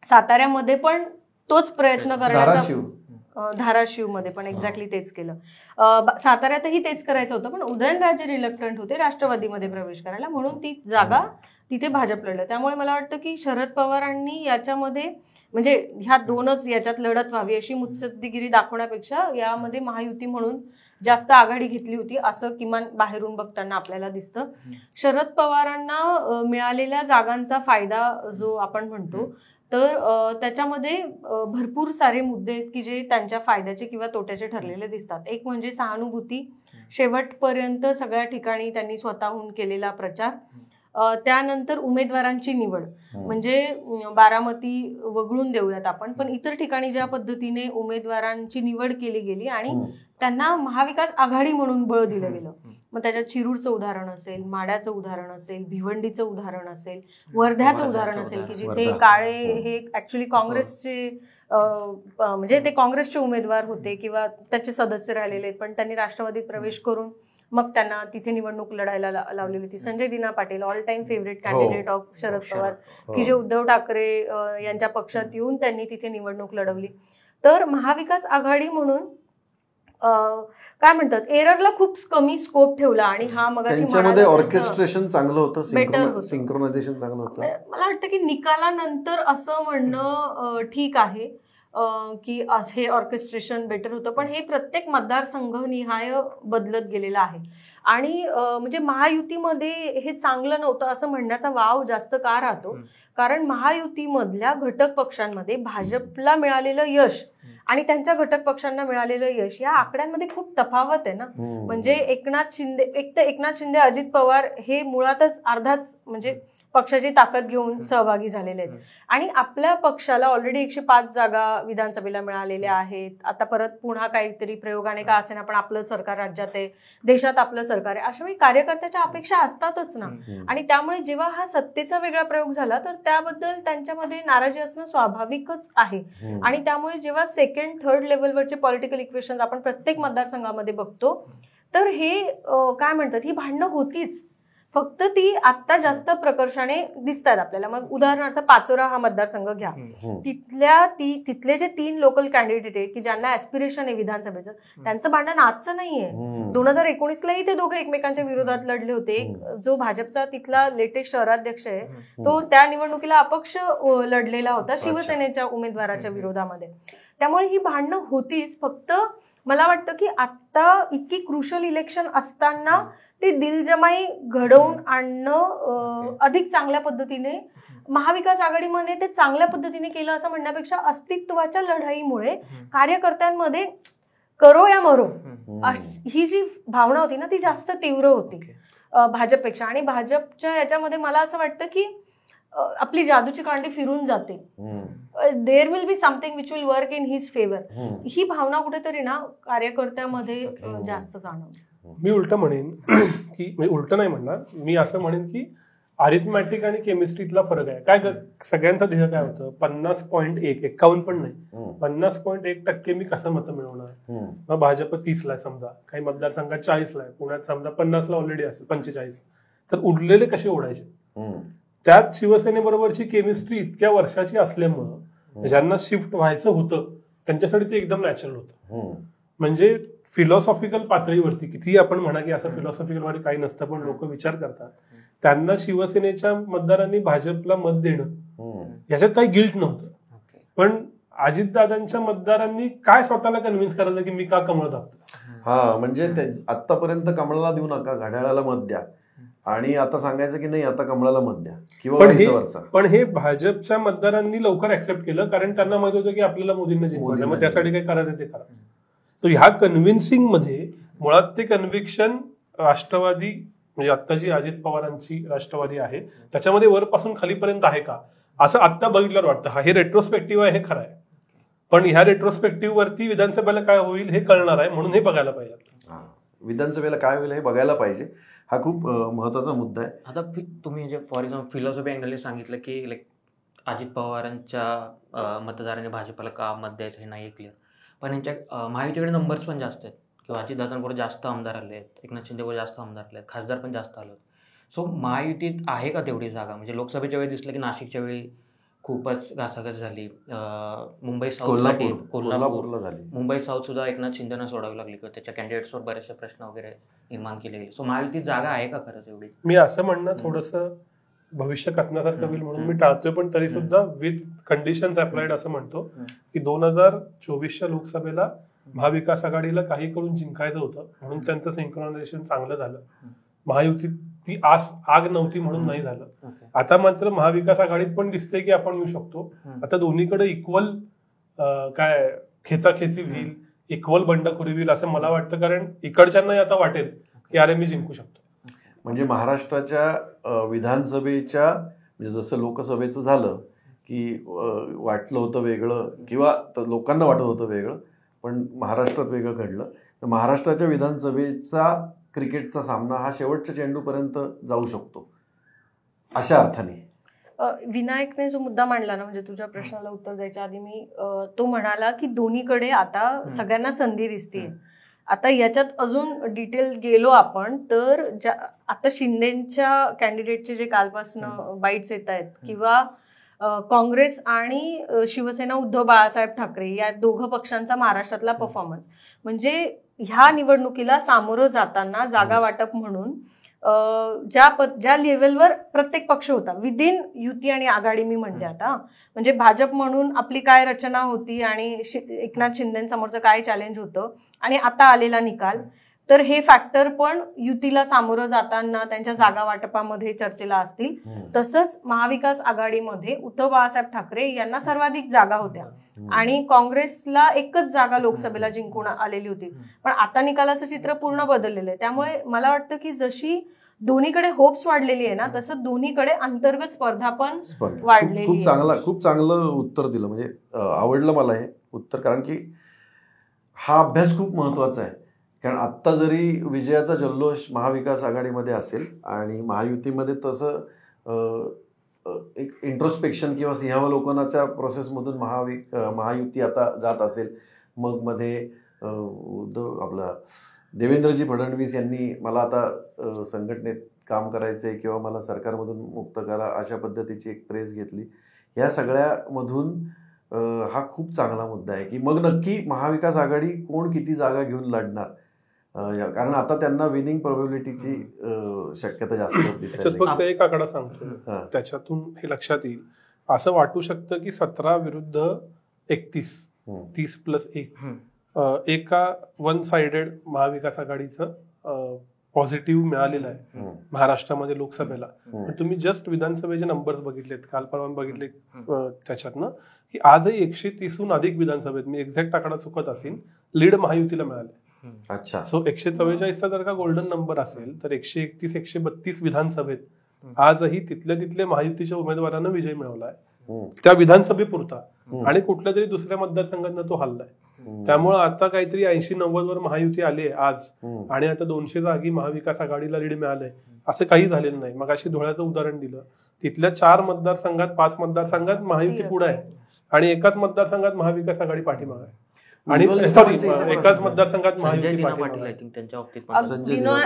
साताऱ्यामध्ये पण तोच प्रयत्न करण्याचा, धाराशिवमध्ये पण एक्झॅक्टली तेच केलं. साताऱ्यातही तेच करायचं होतं, पण उदयनराजे रिलक्टंट होते राष्ट्रवादीमध्ये प्रवेश करायला, म्हणून ती जागा तिथे भाजप लढलं. त्यामुळे मला वाटतं की शरद पवारांनी याच्यामध्ये म्हणजे ह्या 2च याच्यात लढत व्हावी अशी मुत्सद्दीगिरी दाखवण्यापेक्षा यामध्ये महायुती म्हणून जास्त आघाडी घेतली होती असं किमान बाहेरून बघताना आपल्याला दिसतं. शरद पवारांना मिळालेल्या जागांचा फायदा जो आपण म्हणतो तर त्याच्यामध्ये भरपूर सारे मुद्दे आहेत की जे त्यांच्या फायद्याचे किंवा तोट्याचे ठरलेले दिसतात. एक म्हणजे सहानुभूती, शेवटपर्यंत सगळ्या ठिकाणी त्यांनी स्वतःहून केलेला प्रचार, त्यानंतर उमेदवारांची निवड, म्हणजे बारामती वगळून देऊयात आपण, पण इतर ठिकाणी ज्या पद्धतीने उमेदवारांची निवड केली गेली आणि त्यांना महाविकास आघाडी म्हणून बळ दिलं गेलं. मग त्याच्यात शिरूरचं उदाहरण असेल, माढ्याचं उदाहरण असेल, भिवंडीचं उदाहरण असेल, वर्ध्याचं उदाहरण असेल की जिथे काळे हे ऍक्च्युली काँग्रेसचे म्हणजे ते काँग्रेसचे उमेदवार होते किंवा त्याचे सदस्य राहिलेले आहेत, पण त्यांनी राष्ट्रवादीत प्रवेश करून मग त्यांना तिथे निवडणूक लढायला लावलेली होती. संजय दिना Patil, all time favourite candidate of Sharad Pawar, की जे उद्धव ठाकरे यांच्या पक्षात येऊन त्यांनी तिथे निवडणूक लढवली. तर महाविकास आघाडी म्हणून काय म्हणतात एररला खूप कमी स्कोप ठेवला, आणि हा मगाशी ऑर्केस्ट्रेशन चांगलं होतं, सिंक्रोनायझेशन चांगलं होतं. मला वाटतं की निकालानंतर असं म्हणणं ठीक आहे की हे ऑर्केस्ट्रेशन बेटर होतं, पण हे प्रत्येक मतदारसंघ निहाय बदलत गेलेलं आहे. आणि म्हणजे महायुतीमध्ये हे चांगलं नव्हतं असं म्हणण्याचा वाव जास्त का राहतो, कारण महायुतीमधल्या घटक पक्षांमध्ये भाजपला मिळालेलं यश आणि त्यांच्या घटक पक्षांना मिळालेलं यश या आकड्यांमध्ये खूप तफावत आहे ना. म्हणजे एकनाथ शिंदे अजित पवार हे मुळातच अर्धाच म्हणजे पक्षाची ताकद घेऊन सहभागी झालेले आहेत, आणि आपल्या पक्षाला ऑलरेडी 105 जागा विधानसभेला मिळालेल्या आहेत. आता परत पुन्हा काहीतरी प्रयोगाने का असेना पण आपलं सरकार राज्यात आहे, देशात आपलं सरकार आहे, अशा वेळी कार्यकर्त्याच्या अपेक्षा असतातच ना. आणि त्यामुळे जेव्हा हा सत्तेचा वेगळा प्रयोग झाला तर त्याबद्दल त्यांच्यामध्ये नाराजी असणं स्वाभाविकच आहे. आणि त्यामुळे जेव्हा 2nd, 3rd लेवलवरचे पॉलिटिकल इक्वेशन आपण प्रत्येक मतदारसंघामध्ये बघतो तर हे काय म्हणतात ही भांडणं होतीच, फक्त ती आता जास्त प्रकर्षाने दिसतात आपल्याला. मग उदाहरणार्थ पाचोरा हा मतदारसंघ घ्या, तिथले जे 3 लोकल कॅन्डिडेट आहेत की ज्यांना ऍस्पिरेशन आहे विधानसभेचं, त्यांचं भांडण आजचं नाहीये. 2019लाही ते दोघे एकमेकांच्या विरोधात लढले होते. जो भाजपचा तिथला लेटेस्ट शहराध्यक्ष आहे तो त्या निवडणुकीला अपक्ष लढलेला होता शिवसेनेच्या उमेदवाराच्या विरोधामध्ये. त्यामुळे ही भांडणं होतीच, फक्त मला वाटतं की आता इतकी क्रुशल इलेक्शन असताना ते दिलजमाई घडवून आणणं अधिक चांगल्या पद्धतीने महाविकास आघाडीमध्ये ते चांगल्या पद्धतीने केलं असं म्हणण्यापेक्षा अस्तित्वाच्या लढाईमुळे कार्यकर्त्यांमध्ये करो या मरो ही जी भावना होती ना ती जास्त तीव्र होती भाजपपेक्षा. आणि भाजपच्या याच्यामध्ये मला असं वाटतं की आपली जादूची कांडी फिरून जाते. There will be something which will work in his favour. ही भावना कुठेतरी ना कार्यकर्त्यामध्ये जास्त जाणवते. मी उलट म्हणेन की उलट नाही म्हणणार, मी असं म्हणेन की अरिथमॅटिक आणि केमिस्ट्रीतला फरक आहे. काय सगळ्यांचं ध्येय काय होतं, 50.1 51 पण नाही 50.1% मी कसं मतं मिळवणार. मग भाजप 30ला आहे समजा, काही मतदारसंघात 40ला आहे, पुण्यात समजा 50ला ऑलरेडी असेल 45, तर उरलेले कसे ओढायचे. त्यात शिवसेनेबरोबरची केमिस्ट्री इतक्या वर्षाची असल्यामुळं ज्यांना शिफ्ट व्हायचं होतं त्यांच्यासाठी ते एकदम नॅचरल होतं. म्हणजे फिलॉसॉफिकल पातळीवरती कितीही आपण म्हणा की असं फिलॉसॉफिकल वर काही नसतं, पण लोक विचार करतात, त्यांना शिवसेनेच्या मतदारांनी भाजपला मत देणं याच्यात काही गिल्ट नव्हतं. पण अजितदादांच्या मतदारांनी काय स्वतःला कन्व्हिन्स करायचं की मी का कमळ दाबतो. म्हणजे आतापर्यंत कमळाला देऊ नका, घड्याळाला मत द्या, आणि आता सांगायचं की नाही आता कमळाला मत द्या किंवा. पण हे भाजपच्या मतदारांनी लवकर ऍक्सेप्ट केलं, कारण त्यांना माहित होतं की आपल्याला मोदींना जिंकवायचं, मग त्यासाठी काय करायचं ते करा. सो ह्या कन्व्हिन्सिंग मध्ये मुळात ते कन्व्हिक्शन राष्ट्रवादी म्हणजे आता जी अजित पवारांची राष्ट्रवादी आहे त्याच्यामध्ये वरपासून खालीपर्यंत आहे का असं आता बघितल्यावर वाटतं. हे रेट्रोस्पेक्टिव्ह आहे, हे खरं आहे, पण ह्या रेट्रोस्पेक्टिव्ह वरती विधानसभेला काय होईल हे कळणार आहे, म्हणून हे बघायला पाहिजे. विधानसभेला काय होईल हे बघायला पाहिजे, हा खूप महत्वाचा मुद्दा आहे. आता तुम्ही जे फॉर एक्झाम्पल फिलॉसॉफी अँगलने सांगितलं की लाईक अजित पवारांच्या मतदारांनी भाजपला का मत द्यायचं हे नाही क्लिअर, पण यांच्या महायुतीकडे नंबर्स पण जास्त आहेत किंवा अजितदादांकडे जास्त आमदार आले आहेत, एकनाथ शिंदेकडे जास्त आमदार आले आहेत, खासदार पण जास्त आले आहेत. सो महायुतीत आहे का तेवढी जागा. म्हणजे लोकसभेच्या वेळी दिसलं की नाशिकच्या वेळी खूपच घासाघास झाली, मुंबई साऊथसाठी कोल्हापूरला झाली, मुंबई साऊथ सुद्धा एकनाथ शिंदेना सोडावी लागली किंवा त्याच्या कॅन्डिडेट्सवर बरेचसे प्रश्न वगैरे निर्माण केले गेले. सो महायुतीत जागा आहे का खरंच एवढी. मी असं म्हणणं थोडंसं भविष्य कथनासारखं होईल म्हणून मी टाळतोय, पण तरी सुद्धा विथ कंडिशन्स अप्लाइड असं म्हणतो की 2024च्या लोकसभेला महाविकास आघाडीला काही करून जिंकायचं होतं म्हणून त्यांचं सिंक्रोनायझेशन चांगलं झालं. महायुतीत ती आग नव्हती म्हणून नाही झालं. आता मात्र महाविकास आघाडीत पण दिसतंय की आपण येऊ शकतो. आता दोन्हीकडे इक्वल काय खेचाखेची होईल, इक्वल बंडखोरी होईल असं मला वाटतं, कारण इकडच्यांनाही आता वाटेल की अरे मी जिंकू शकतो. म्हणजे महाराष्ट्राच्या विधानसभेच्या म्हणजे जसं लोकसभेचं झालं की वाटलं होतं वेगळं किंवा लोकांना वाटत होतं वेगळं, पण महाराष्ट्रात वेगळं घडलं. तर महाराष्ट्राच्या विधानसभेचा क्रिकेटचा सामना हा शेवटच्या चेंडूपर्यंत जाऊ शकतो अशा अर्थाने. विनायकने जो मुद्दा मांडला ना, म्हणजे तुझ्या प्रश्नाला उत्तर द्यायच्या आधी मी तो म्हणाला की दोन्हीकडे आता सगळ्यांना संधी दिसते. आता याच्यात अजून डिटेल गेलो आपण तर आता शिंदेच्या कॅन्डिडेटचे जे कालपासून बाईट्स येत आहेत किंवा काँग्रेस आणि शिवसेना उद्धव बाळासाहेब ठाकरे या दोघं पक्षांचा महाराष्ट्रातला परफॉर्मन्स, म्हणजे ह्या निवडणुकीला सामोरं जाताना जागा वाटप म्हणून ज्या लेवलवर प्रत्येक पक्ष होता विदिन युती आणि आघाडी मी म्हणते आता, म्हणजे भाजप म्हणून आपली काय रचना होती आणि एकनाथ शिंदेसमोरचं काय चॅलेंज होतं आणि आता आलेला निकाल, तर हे फॅक्टर पण युतीला सामोरं जाताना त्यांच्या जागा वाटपामध्ये चर्चेला असतील. तसंच महाविकास आघाडीमध्ये उद्धव बाळासाहेब ठाकरे यांना सर्वाधिक जागा होत्या आणि काँग्रेसला एकच जागा लोकसभेला जिंकून आलेली होती, पण आता निकालाचं चित्र पूर्ण बदललेलं आहे. त्यामुळे मला वाटतं की जशी दोन्हीकडे होप्स वाढलेली आहे ना, तसं दोन्हीकडे अंतर्गत स्पर्धा पण वाढलेली आहे. खूप चांगलं उत्तर दिलं, म्हणजे आवडलं मला हे उत्तर, कारण की हा अभ्यास खूप महत्वाचा आहे. कारण आत्ता जरी विजयाचा जल्लोष महाविकास आघाडीमध्ये असेल आणि महायुतीमध्ये तसं एक इंट्रोस्पेक्शन किंवा सिंहावलोकनाच्या प्रोसेसमधून महायुती आता जात असेल, मग मध्ये आपला देवेंद्रजी फडणवीस यांनी मला आता संघटनेत काम करायचं आहे किंवा मला सरकारमधून मुक्त करा अशा पद्धतीची एक प्रेस घेतली. या सगळ्यामधून हा खूप चांगला मुद्दा आहे की मग नक्की महाविकास आघाडी कोण किती जागा घेऊन लढणार, कारण आता त्यांना विनिंग प्रोबॅबिलिटीची शक्यता जास्त दिसते. फक्त एक आकडा सांगतो त्याच्यातून हे लक्षात येईल. असं वाटू शकतं की 17 विरुद्ध 31 30+1 एका वन साइडेड महाविकास आघाडीचं पॉझिटिव्ह मिळालेलं आहे. महाराष्ट्रामध्ये लोकसभेला. पण तुम्ही जस्ट विधानसभेचे नंबर्स बघितलेत, काल परवा बघितले त्याच्यातनं की आजही 130हून अधिक विधानसभेत, मी एक्झॅक्ट आकडा चुकत असेल, लीड महायुतीला मिळाले. अच्छा. सो 144चा जर का गोल्डन नंबर असेल तर 131 132 विधानसभेत आजही तिथल्या महायुतीच्या उमेदवारांना विजय मिळवलाय त्या विधानसभेपुरता, आणि कुठल्या तरी दुसऱ्या मतदारसंघात तो हल्लाय. त्यामुळे आता काहीतरी 80-90 वर महायुती आली आहे आज, आणि आता 200 जागी महाविकास आघाडीला लीड मिळालंय, असं काही झालेलं नाही. मग अशी धुळ्याचं उदाहरण दिलं, तिथल्या 4 मतदारसंघात 5 मतदारसंघात महायुती पुढे आहे आणि एकाच मतदारसंघात महाविकास आघाडी पाठीमागे आहे, आणि सॉरी एकाच मतदारसंघात महायुती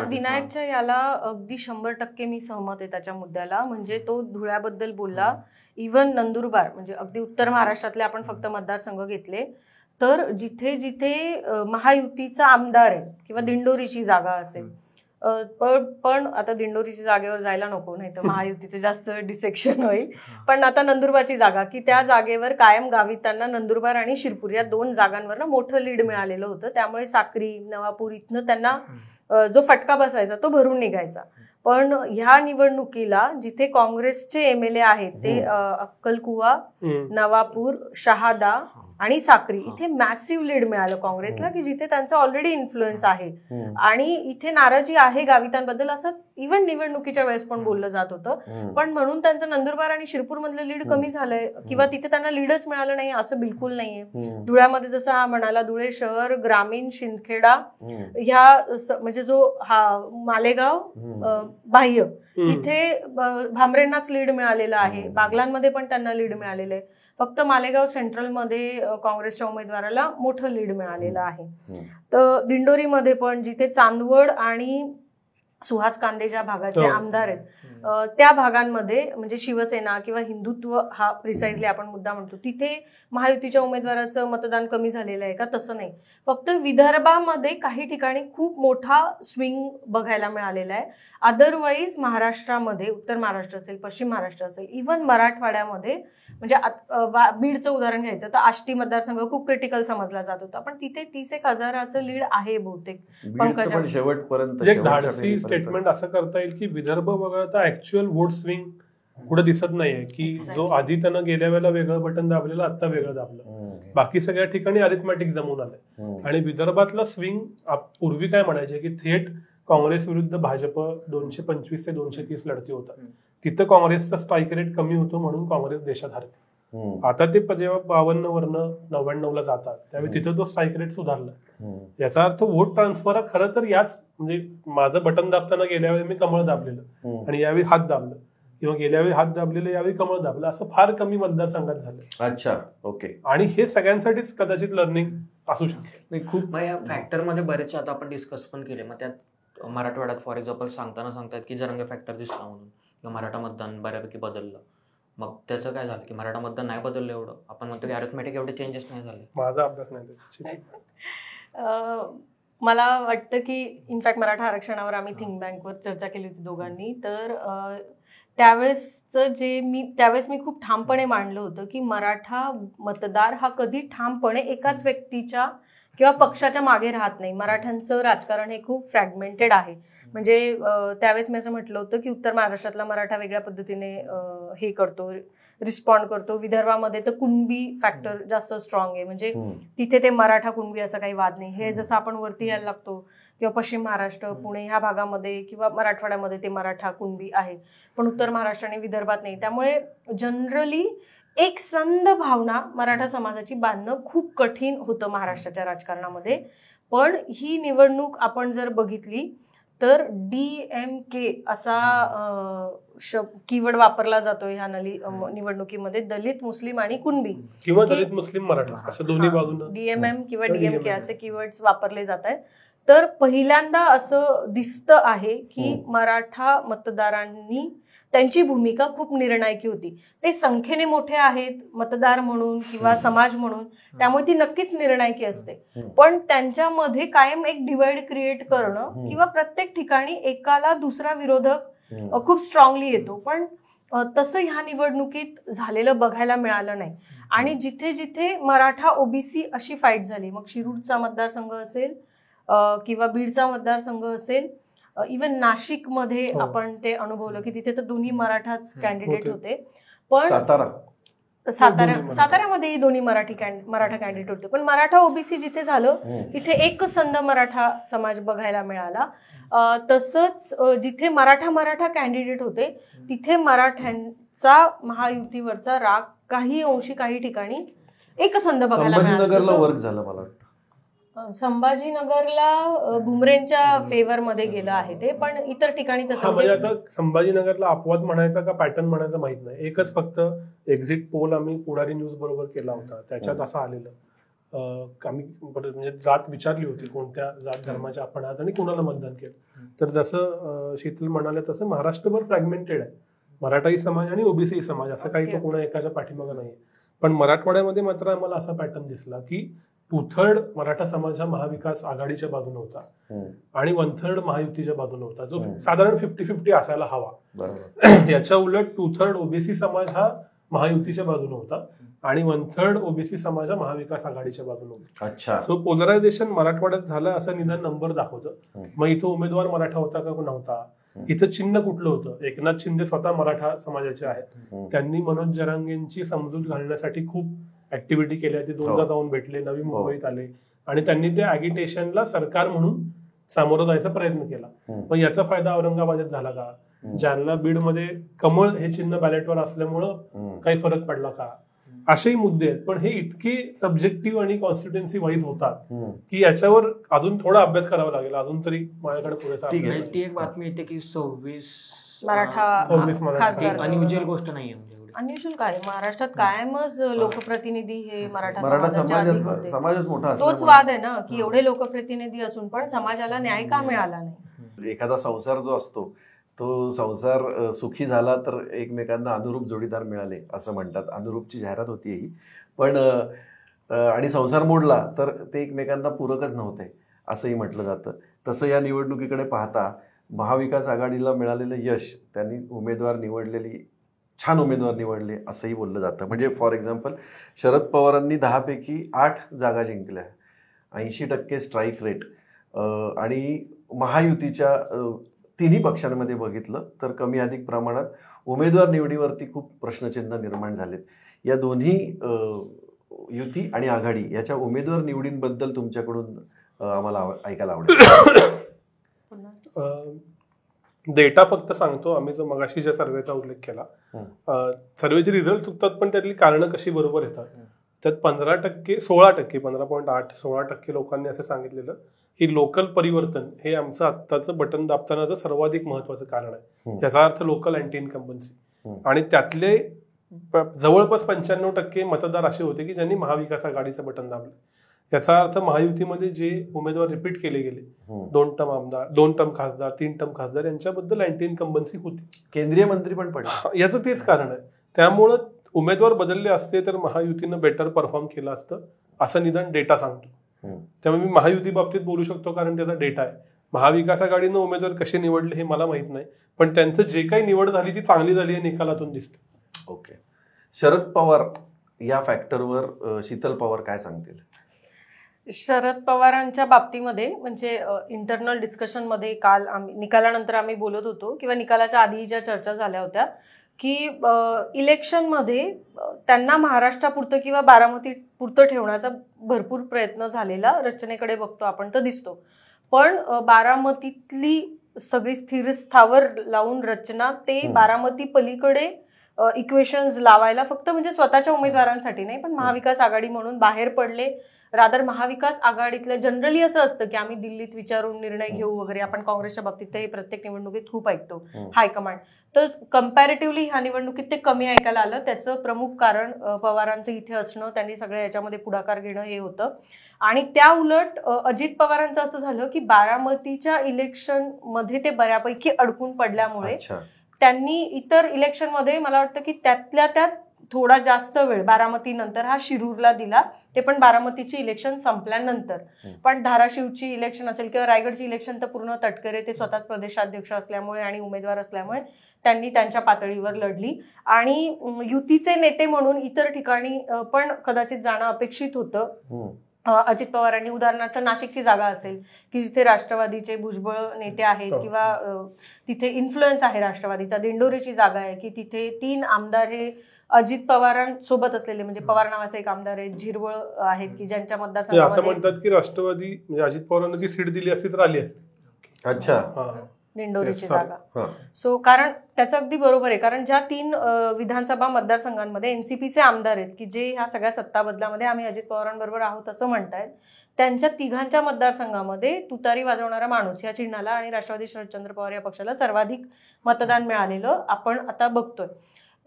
विनायकच्या याला अगदी 100% मी सहमत आहे त्याच्या मुद्द्याला. म्हणजे तो धुळ्याबद्दल बोलला, इव्हन नंदुरबार, म्हणजे अगदी उत्तर महाराष्ट्रातले आपण फक्त मतदारसंघ घेतले तर जिथे जिथे महायुतीचा आमदार आहे किंवा दिंडोरीची जागा असेल, पण आता दिंडोरीची जागेवर जायला नको, नाही तर महायुतीचं जास्त डिसेक्शन होईल. पण आता नंदुरबारची जागा, की त्या जागेवर कायम गावितांना नंदुरबार आणि शिरपूर या 2 जागांवर मोठं लीड मिळालेलं होतं. त्यामुळे साक्री, नवापूर इथनं त्यांना जो फटका बसायचा तो भरून निघायचा. पण ह्या निवडणुकीला जिथे काँग्रेसचे MLA आहेत ते अक्कलकुवा, नवापूर, शहादा आणि साक्री, इथे मॅसिव्ह लीड मिळालं काँग्रेसला, की जिथे त्यांचा ऑलरेडी इन्फ्लुएन्स आहे आणि इथे नाराजी आहे गावितांबद्दल, असं इव्हन निवडणुकीच्या वेळेस पण बोललं जात होतं. पण म्हणून त्यांचं नंदुरबार आणि शिरपूर मधलं लीड कमी झालंय किंवा तिथे त्यांना लीडच मिळालं नाही असं बिलकुल नाहीये. धुळ्यामध्ये जसं हा म्हणाला, धुळे शहर, ग्रामीण, शिंदखेडा ह्या म्हणजे जो हा मालेगाव बाह्य, इथे भामरेंनाच लीड मिळालेलं आहे. बागलांमध्ये पण त्यांना लीड मिळालेलं आहे. फक्त मालेगाव सेंट्रलमध्ये काँग्रेसच्या उमेदवाराला मोठं लीड मिळालेलं आहे. तर दिंडोरीमध्ये पण जिथे चांदवड आणि सुहास कांदे ज्या भागाचे आमदार आहेत त्या भागांमध्ये, म्हणजे शिवसेना किंवा हिंदुत्व हा प्रिसाइजली आपण मुद्दा म्हणतो, तिथे महायुतीच्या उमेदवाराचं मतदान कमी झालेलं आहे का? तसं नाही. फक्त विदर्भामध्ये काही ठिकाणी खूप मोठा स्विंग बघायला मिळालेला आहे. अदरवाईज महाराष्ट्रामध्ये, उत्तर महाराष्ट्र असेल, पश्चिम महाराष्ट्र असेल, इव्हन मराठवाड्यामध्ये, म्हणजे बीडचं उदाहरण घ्यायचं तर आष्टी मतदारसंघ खूप क्रिटिकल समजला जात होता, पण तिथे 30,000चं लीड आहे बहुतेक. पण शेवटपर्यंत एक धाडसी स्टेटमेंट असं करता येईल की विदर्भ वगळता ऍक्च्युअल वोट स्विंग कुठे दिसत नाहीये, की जो आधी त्यानं गेल्या वेळेला वेगळं बटन दाबलेलं आता वेगळं दाबलं. बाकी सगळ्या ठिकाणी अरिथमॅटिक जमून आलंय. आणि विदर्भातलं स्विंग पूर्वी काय म्हणायचे की थेट काँग्रेस विरुद्ध भाजप 225 ते 230 लढती होतात, तिथं काँग्रेसचा स्ट्राईक रेट कमी होतो म्हणून काँग्रेस देशात हरते. आता ते जेव्हा 52 वरनं 99ला जातात त्यावेळी तिथं तो स्ट्राईक रेट सुधारला. याचा अर्थ वोट ट्रान्सफर खरं तर याच, म्हणजे माझं बटन दाबताना गेल्या वेळी मी कमळ दाबलेलं आणि यावेळी हात दाबलं, किंवा गेल्या वेळी हात दाबलेलं यावेळी कमळ दाबलं, असं फार कमी मतदारसंघात झालं. अच्छा, ओके. आणि हे सगळ्यांसाठीच कदाचित लर्निंग असू शकते. नाही, खूप या फॅक्टरमध्ये बरेचसे आता आपण डिस्कस पण केले. मग त्यात मराठवाड्यात फॉर एक्झाम्पल सांगतात की जरंगे फॅक्टर दिसला म्हणून, किंवा मराठा मतदान बऱ्यापैकी बदललं. मग त्याचं काय झालं की मराठा मतदान नाही बदललं एवढं, आपण म्हणतो की अरिथमॅटिक एवढे चेंजेस नाही झाले. माझा अभ्यास नाही. मला वाटतं की इनफॅक्ट मराठा आरक्षणावर आम्ही थिंक बँकवर चर्चा केली होती दोघांनी, तर त्यावेळेस मी खूप ठामपणे मांडलं होतं की मराठा मतदार हा कधी ठामपणे एकाच व्यक्तीच्या किंवा पक्षाच्या मागे राहत नाही. मराठ्यांचं राजकारण हे खूप फ्रॅगमेंटेड आहे. म्हणजे त्यावेळेस मी असं म्हटलं होतं की उत्तर महाराष्ट्रातला मराठा वेगळ्या पद्धतीने हे करतो, रिस्पॉन्ड करतो. विदर्भामध्ये तर कुणबी फॅक्टर जास्त स्ट्रॉंग आहे, म्हणजे तिथे ते मराठा कुणबी असं काही वाद नाही. हे जसं आपण वरती यायला लागतो किंवा पश्चिम महाराष्ट्र, पुणे ह्या भागामध्ये किंवा मराठवाड्यामध्ये ते मराठा कुणबी आहे, पण उत्तर महाराष्ट्र आणि विदर्भात नाही. त्यामुळे जनरली एक संध भावना मराठा समाजाची बांधणं खूप कठीण होतं महाराष्ट्राच्या राजकारणामध्ये. पण ही निवडणूक आपण जर बघितली तर DMK असा कीवर्ड वापरला जातोय ह्या निवडणुकीमध्ये, दलित मुस्लिम आणि कुणबी किंवा दलित मुस्लिम मराठा असं दोन्ही बाजूनं DMM किंवा DMK असे कीवर्ड्स वापरले जात आहेत. तर पहिल्यांदा असं दिसतं आहे की मराठा मतदारांनी त्यांची भूमिका खूप निर्णायकी होती. ते संख्येने मोठे आहेत मतदार म्हणून किंवा समाज म्हणून, त्यामुळे ती नक्कीच निर्णायकी असते. पण त्यांच्यामध्ये कायम एक डिवाइड क्रिएट करणं किंवा प्रत्येक ठिकाणी एकाला दुसरा विरोधक खूप स्ट्रॉंगली येतो, पण तसं ह्या निवडणुकीत झालेलं बघायला मिळालं नाही. आणि जिथे जिथे मराठा OBC अशी फाईट झाली, मग शिरूरचा मतदारसंघ असेल किंवा बीडचा मतदारसंघ असेल, इव्हन नाशिकमध्ये आपण ते अनुभवलं की तिथे तर दोन्ही मराठाच कॅन्डिडेट होते. पण साताऱ्यामध्येही दोन्ही मराठा कॅन्डिडेट होते. पण मराठा ओबीसी जिथे झालं तिथे एकच संध मराठा समाज बघायला मिळाला. तसंच जिथे मराठा कॅन्डिडेट होते तिथे मराठ्यांचा महायुतीवरचा राग काही अंशी काही ठिकाणी एकसंध बघायला मिळाला. वर्क झालं मला वाटतं संभाजीनगरला भुमरेंच्या फेवर मध्ये गेलं आहे ते, पण इतर ठिकाणी तसं म्हणजे आता संभाजीनगरला अपवाद म्हणायचा का पॅटर्न म्हणायचं माहित नाही. एकच फक्त एक्झिट पोल आम्ही पुढारी न्यूज बरोबर केला होता, त्याच्यात असं आलेलं. आम्ही म्हणजे जात विचारली होती कोणत्या जात धर्माच्या आपण आहात आणि कोणाला मतदान केलं. तर जसं शीतल म्हणाले तसं महाराष्ट्रभर फ्रॅगमेंटेड आहे, मराठाही समाज आणि ओबीसी समाज, असं काही तो कोणा एकाच्या पाठीमागं नाहीये. पण मराठवाड्यामध्ये मात्र आम्हाला असा पॅटर्न दिसला की 2/3 मराठा समाज हा महाविकास आघाडीच्या बाजूने होता आणि 1/3 महायुतीच्या बाजूने होता, जो साधारण 50-50 असायला हवा. याच्या उलट 2/3 ओबीसी समाज हा महायुतीच्या बाजूने होता आणि 1/3 ओबीसी समाज हा महाविकास आघाडीच्या बाजूने होता. अच्छा. सो पोलरायझेशन मराठवाड्यात झालं असं निदान नंबर दाखवतं. मग इथं उमेदवार मराठा होता का नव्हता, इथं चिन्ह कुठलं होतं. एकनाथ शिंदे स्वतः मराठा समाजाचे आहेत, त्यांनी मनोज जरांगेंची समजूत घालण्यासाठी खूप ऍक्टिव्हिटी केल्या. ते 2दा जाऊन भेटले, नवी मुंबईत आले आणि त्यांनी त्या ऍगिटेशनला सरकार म्हणून सामोरं जायचा प्रयत्न केला. पण याचा फायदा औरंगाबादेत झाला का, जालना बीडमध्ये कमळ हे चिन्ह बॅलेटवर असल्यामुळं काही फरक पडला का, असेही मुद्दे आहेत. पण हे इतके सब्जेक्टिव्ह आणि कॉन्स्टिट्युएन्सी वाईज होतात की याच्यावर अजून थोडा अभ्यास करावा लागेल. अजून तरी माझ्याकडे पुरेसा. ती एक बातमी येते की 26 मराठा अनयुज्युअल गोष्ट नाहीये. म्हणजे अनयुज्युअल काय, महाराष्ट्रात कायमच लोकप्रतिनिधी हे मराठा समाजच मोठा, तोच वाद आहे ना की एवढे लोकप्रतिनिधी असून पण समाजाला न्याय का मिळाला नाही. एखादा संसार जो असतो तो संसार सुखी झाला तर एकमेकांना अनुरूप जोडीदार मिळाले असं म्हणतात. अनुरूपची जाहिरात होती ही, पण आणि संसार मोडला तर ते एकमेकांना पूरकच नव्हते असंही म्हटलं जातं. तसं या निवडणुकीकडे पाहता महाविकास आघाडीला मिळालेलं यश, त्यांनी छान उमेदवार निवडले असंही बोललं जातं. म्हणजे फॉर एक्झाम्पल शरद पवारांनी 10 पैकी 8 जागा जिंकल्या, 80% स्ट्राईक रेट, आणि महायुतीच्या तिन्ही पक्षांमध्ये बघितलं तर कमी अधिक प्रमाणात उमेदवार निवडीवरती खूप प्रश्नचिन्ह निर्माण झालेत. या दोन्ही युती आणि आघाडी याच्या उमेदवार निवडींबद्दल तुमच्याकडून आम्हाला ऐकायला आवडेल. डेटा फक्त सांगतो, आम्ही जो मगाशी ज्या सर्वेचा उल्लेख केला, सर्वेचे रिझल्ट चुकतात पण त्यातली कारणं कशी बरोबर येतात. त्यात 16% लोकांनी असं सांगितलेलं की लोकल परिवर्तन हे आमचं आत्ताचं बटन दाबतानाचं सर्वाधिक महत्वाचं कारण आहे. याचा अर्थ लोकल अँटी इन्कम्बन्सी. आणि त्यातले जवळपास 95% मतदार असे होते की ज्यांनी महाविकास आघाडीचं बटन दाबलं. याचा अर्थ महायुतीमध्ये जे उमेदवार रिपीट केले गेले, 2 टर्म आमदार, 2 टर्म खासदार, 3 टर्म खासदार, यांच्याबद्दल अँटी इन्कम्बन्सी होती. केंद्रीय मंत्री पण पडले, याचं तेच कारण आहे. त्यामुळं उमेदवार बदलले असते तर महायुतीनं बेटर परफॉर्म केलं असतं असं निदान डेटा सांगतो. त्यामुळे मी महायुती बाबतीत बोलू शकतो कारण त्याचा डेटा आहे. महाविकास आघाडीनं उमेदवार कसे निवडले हे मला माहित नाही, पण त्यांचं जे काही निवड झाली ती चांगली झाली हे निकालातून दिसतं. ओके. शरद पवार या फॅक्टरवर शीतल पवार काय सांगतील? शरद पवारांच्या बाबतीमध्ये म्हणजे इंटरनल डिस्कशनमध्ये काल निकालानंतर आम्ही बोलत होतो किंवा निकालाच्या आधी ज्या चर्चा झाल्या होत्या की इलेक्शनमध्ये त्यांना महाराष्ट्रापुरतं किंवा बारामतीपुरतं ठेवण्याचा भरपूर प्रयत्न झालेला रचनेकडे बघतो आपण तर दिसतो. पण बारामतीतली सगळी स्थिरस्थावर लावून रचना ते बारामती पलीकडे इक्वेशन्स लावायला फक्त म्हणजे स्वतःच्या उमेदवारांसाठी नाही पण महाविकास आघाडी म्हणून बाहेर पडले. रादर महाविकास आघाडीतल्या जनरली असं असतं की आम्ही दिल्लीत विचारून निर्णय घेऊ वगैरे. आपण काँग्रेसच्या बाबतीत हे प्रत्येक निवडणुकीत खूप ऐकतो हायकमांड. तर कम्पॅरेटिव्हली ह्या निवडणुकीत ते कमी ऐकायला आलं. त्याचं प्रमुख कारण पवारांचं इथे असणं, त्यांनी सगळ्या याच्यामध्ये पुढाकार घेणं हे होतं. आणि त्या उलट अजित पवारांचं असं झालं की बारामतीच्या इलेक्शन मध्ये ते बऱ्यापैकी अडकून पडल्यामुळे त्यांनी इतर इलेक्शनमध्ये मला वाटतं की त्यातल्या त्यात थोडा जास्त वेळ बारामती नंतर हा शिरूरला दिला, ते पण बारामतीची इलेक्शन संपल्यानंतर. पण धाराशिवची इलेक्शन असेल किंवा रायगडची इलेक्शन तर पूर्ण तटकरे, ते स्वतःच प्रदेशाध्यक्ष असल्यामुळे आणि उमेदवार असल्यामुळे त्यांनी त्यांच्या पातळीवर लढली. आणि युतीचे नेते म्हणून इतर ठिकाणी पण कदाचित जाणं अपेक्षित होतं. अजित पवारांनी उदाहरणार्थ नाशिकची जागा असेल की जिथे राष्ट्रवादीचे भुजबळ नेते आहेत किंवा तिथे इन्फ्लुएन्स आहे राष्ट्रवादीचा, दिंडोरीची जागा आहे की तिथे 3 आमदार हे अजित पवारांसोबत असलेले, म्हणजे पवार नावाचे एक आमदार आहेत, झिरवळ आहेत की ज्यांच्या असं मतदारसंघामध्ये म्हणतात की राष्ट्रवादी म्हणजे अजित पवारांना ती सीट दिली असती तर आली असती. अच्छा. दिंडोरीची जागा. सो कारण त्याचं अगदी बरोबर आहे, कारण ज्या 3 विधानसभा मतदारसंघांमध्ये एनसीपीचे आमदार आहेत की जे ह्या सगळ्या सत्ता बदलामध्ये आम्ही अजित पवारांबरोबर आहोत असं म्हणतायत, त्यांच्या 3घांच्या मतदारसंघामध्ये तुतारी वाजवणारा माणूस या चिन्हाला आणि राष्ट्रवादी शरदचंद्र पवार या पक्षाला सर्वाधिक मतदान मिळालेलं आपण आता बघतोय.